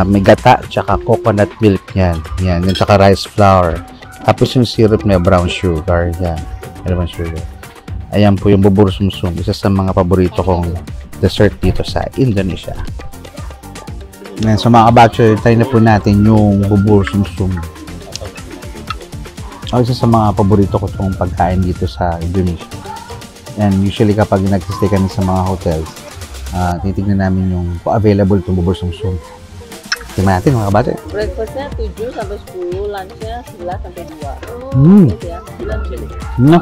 May gata, tsaka coconut milk yan. Yan, yan, tsaka rice flour. Tapos yung syrup may brown sugar. Yan. Ano bang sugar? Ayan po yung bubur sumsum. Isa sa mga paborito kong dessert dito sa Indonesia. Yan. So, mga batcho, tayo na po natin yung bubur sumsum. Isa sa mga paborito ko itong pagkain dito sa Indonesia. And usually kapag nag-stay kami sa mga hotels, titignan namin yung available itong bubur sumsum. Tingnan natin mga kabate. Breakfastnya 7 sampai 10, lunchnya 11 sampai 2. Gitu ya, 9 No.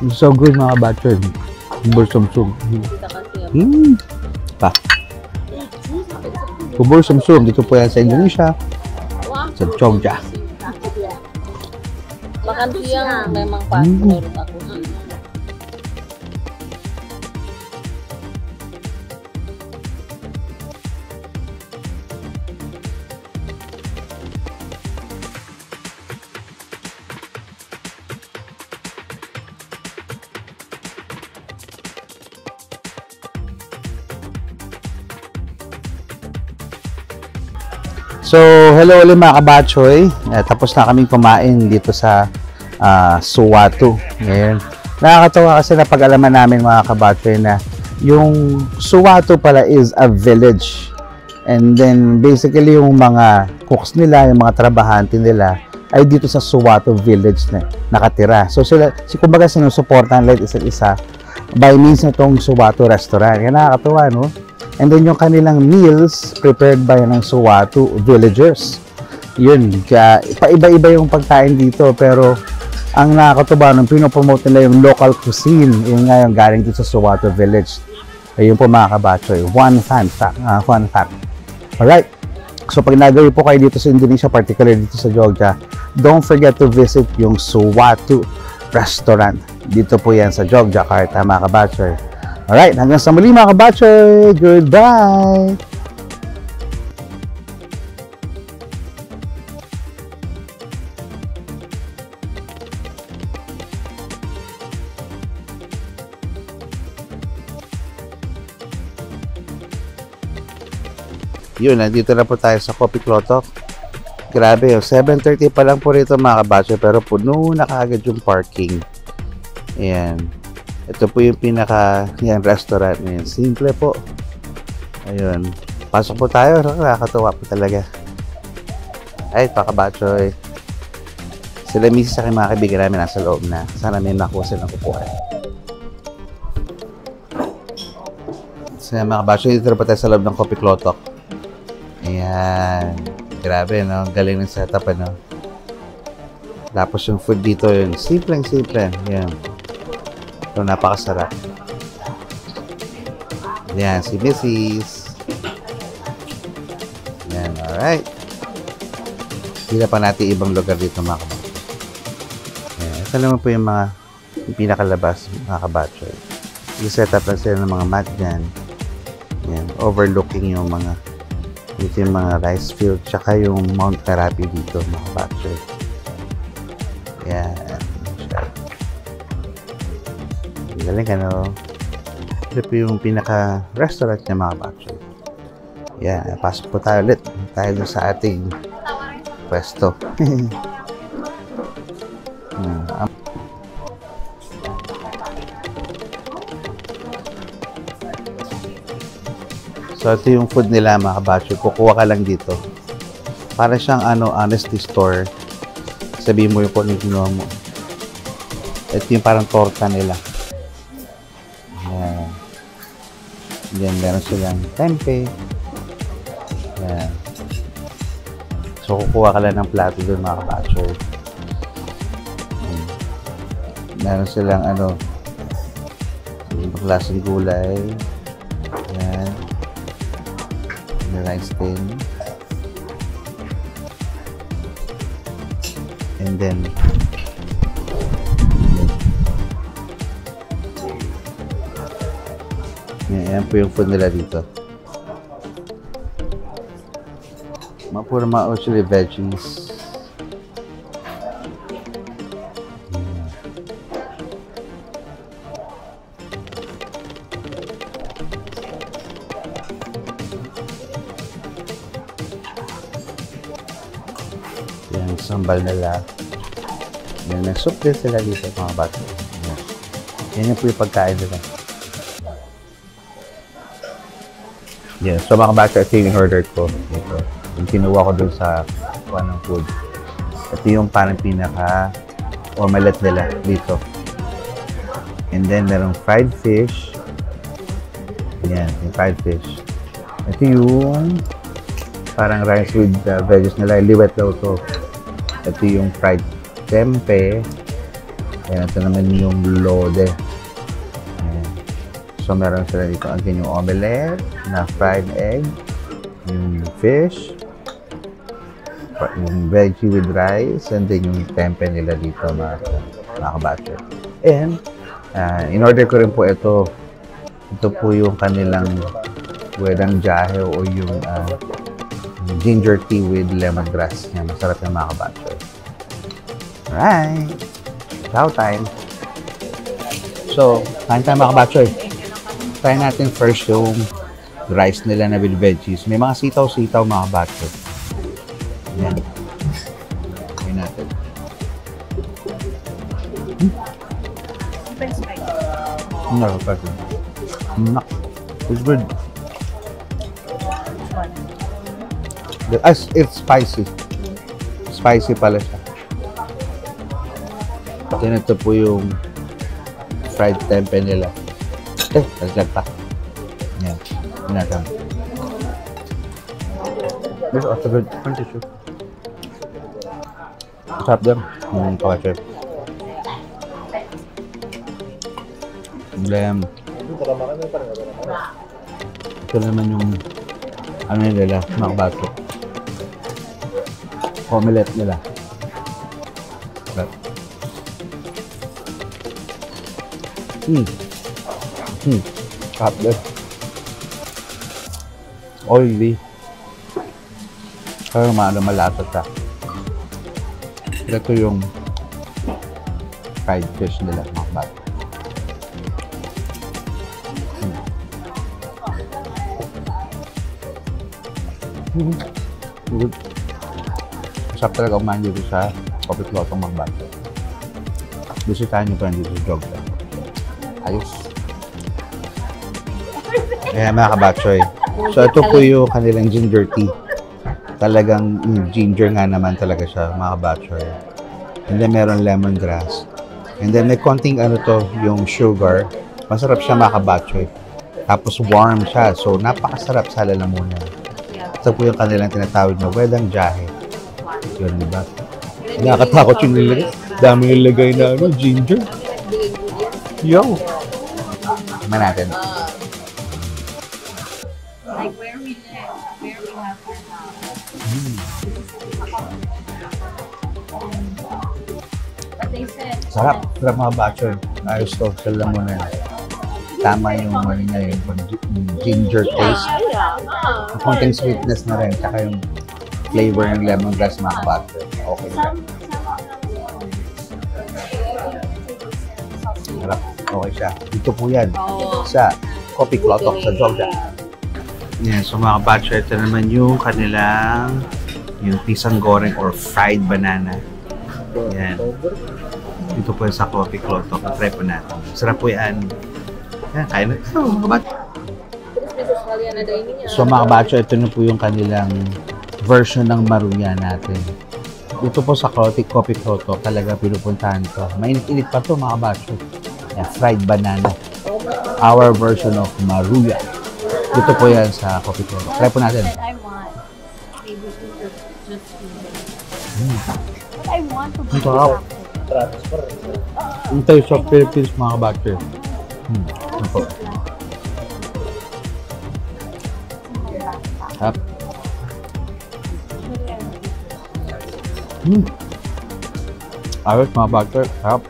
It's so good mga kabate. Bubur sumsum. Kita kasih ya. Pa. Bubur sumsum dito po yan sa Indonesia. Sa Jogja. Makan siang memang pas menurut aku sih. So, hello ulit mga kabatchoy. Tapos na kaming kumain dito sa Suwatu. Ngayon, nakakatawa kasi napag-alaman namin mga kabatchoy na yung Suwatu pala is a village. And then, basically yung mga cooks nila, yung mga trabahante nila, ay dito sa Suwatu village na nakatira. So, kumbaga sinusuportahan lahat isa't isa by means nitong Suwatu restaurant. Kaya nakakatawa, no? And then yung kanilang meals prepared by ng Suwatu villagers. Yun, kaya paiba-iba yung pagkain dito, pero ang nakakatuwa nung pinopromote nila yung local cuisine, yung nga yung galing dito sa Suwatu village. Ayun po mga kabatchoy, one fact. Alright, so pag nagawi po kayo dito sa Indonesia, particularly dito sa Jogja, don't forget to visit yung Suwatu restaurant. Dito po yan sa Jogjakarta mga kabatchoy. Alright, hanggang sa muli mga kabatchoy. Goodbye! Yun, nandito na po tayo sa Kopi Klotok. Grabe, 7:30 pa lang po rito mga kabatchoy, pero puno na kaagad yung parking. Ayan. Ito po yung restaurant ngayon. Simple po. Ayun. Pasok po tayo. Nakakatawa po talaga. Ay, pakabatchoy. Sila misis sa aking mga kaibigan namin nasa loob na. Sana may makuha silang kukuha. So, mga kabatchoy, dito po tayo sa loob ng Kopi Klotok. Ayan. Grabe, no? Galing ng setup, ano? Tapos yung food dito, yun. Simple. Ayan. So, napakasarap. Yan, si Mrs. Yan, alright. Hindi pa natin ibang lugar dito mga kabatchoy. Yan, ito naman po yung pinakalabas mga kabatchoy. I-set up lang sila ng mga mat dyan. Yan, overlooking yung mga rice field tsaka yung Mount Merapi dito mga kabatchoy. Yan. Galing ano. Ito po yung pinaka-restaurant niya mga kabatchoy. Yan, pasok po tayo ulit. Tayo doon sa ating pwesto. So, ito yung food nila mga kabatchoy. Kukuha ka lang dito. Para siyang honesty store. Sabihin mo yung kung ano ginawa mo. Ito yung parang torta nila. Ayan. Then, meron silang tempeh. Ayan. So, kukuha ka lang ng plato doon mga kabatchoy. Meron silang ano, ibang klaseng gulay. Yan. May rice tin. And then, yan po yung food nila dito. Puro mga actually veggies. Yan, sambal nila. Yan, may soup din sila dito mga bata. Yan yung po yung pagkain nila. Yeah, so mga bata, ito yung order ko dito. Yung kinuha ko dun sa kuha ng food. Ito yung parang pinaka omelette nila dito. And then, merong fried fish. Yan, yung fried fish. Ito yung parang rice with veggies nila. Liwet daw to. Ito yung fried tempe. Ayan, ito naman yung lode. Ayan. So, meron sila dito. Again, yung omelette na fried egg. Yung fish. Yung veggie with rice. And then yung tempe nila dito, mga kabatcher. And, in-order ko rin po ito. Ito po yung kanilang wedang jahe o yung ginger tea with lemongrass. Yan, masarap yung mga kabatcher. Alright! Chow time! So, kain tayo mga kabatcher. Try natin first yung rice nila na with veggies. May mga sitaw-sitaw mga kabatcher. Yan. Try natin. No, it's good. It's spicy. Spicy pala siya. Then ito po yung fried tempe nila. Naglag pa. Yan. Pinatang. This is also good. One tissue. Masarap din. Kawachip. Blem. Ito naman yung ano nila, makabato. Omelette nila. Sarap din. Oily. Pero malasot siya. Ito yung fried fish nila, makabato. Good. Masarap talaga kumain dito sa Coffee Cloth ng Magbato. Bisitahin nyo pa dito sa Jogja. Ayos. Ayan mga kabatsoy. So ito po yung kanilang ginger tea. Talagang ginger nga naman talaga siya mga kabatsoy. And then meron lemongrass. And then may konting ano to, yung sugar. Masarap siya mga kabatsoy. Tapos warm siya. So napakasarap sa lalamunan. Ito po yung kanilang tinatawag na wedang jahe. Yun, diba? Nakakatakot yung nilagay. Dami yung lagay na ano, ginger. Yo! Tignan natin. Like where we live, where we have our house. But they said... Sarap. Sarap mga batcher. Ayos to. Sala mo na. Tama yung ano niya, yung ginger taste. Konting sweetness na rin. Tsaka yung flavor ng lemongrass mga batcher. Okay. Sarap. Okay siya. Dito po yan. Sa Coffee Cloth sa Jogja. Yan. So mga batcher, ito naman yung kanilang yung pisang goreng or fried banana. Yan. Dito po yan sa Coffee Cloth. Try po natin. Sarap po yan. Yan, kain na. So mga kabatcho, ito na po yung kanilang version ng maruya natin. Dito po sa Coffee Cloth, talaga pinupuntahan ko. Mainit-init pa to mga kabatcho. Yan, fried banana. Our version of maruya. Dito po yan sa Coffee Cloth. Try po natin. I want. Maybe just But I want to be Wow. Yung taste of Philippines, mga kabatchoy. Ano po? Sarap. Ayos, mga kabatchoy. Sarap.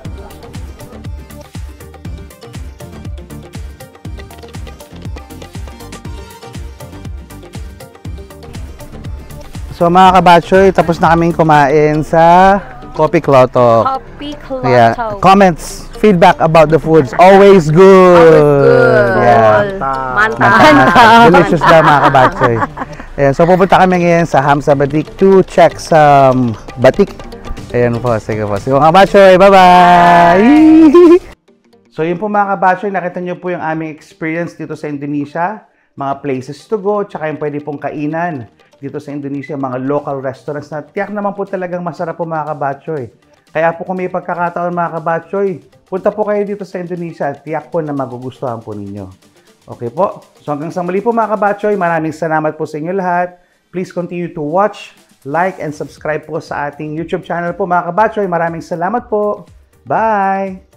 So mga kabatchoy, tapos na kaming kumain sa Kopi Kloto. Kopi Kloto. Yeah. Comments, feedback about the foods. Always good. Yeah. Mantap. Delicious daw mga kabatchoy. Ayan, so pupunta kami ngayon sa Hamsa Batik to check some batik. Ayan po, sige po. Sige mga kabatchoy, bye-bye! So yun po mga kabatchoy, nakita nyo po yung aming experience dito sa Indonesia. Mga places to go, tsaka yung pwede pong kainan dito sa Indonesia, mga local restaurants na tiyak naman po talagang masarap po mga kabatchoy. Kaya po kung may pagkakataon mga kabatchoy, punta po kayo dito sa Indonesia at tiyak po na magugustuhan po ninyo. Okay po? So hanggang sa muli po mga kabatchoy, maraming salamat po sa inyo lahat. Please continue to watch, like, and subscribe po sa ating YouTube channel po mga kabatchoy. Maraming salamat po. Bye!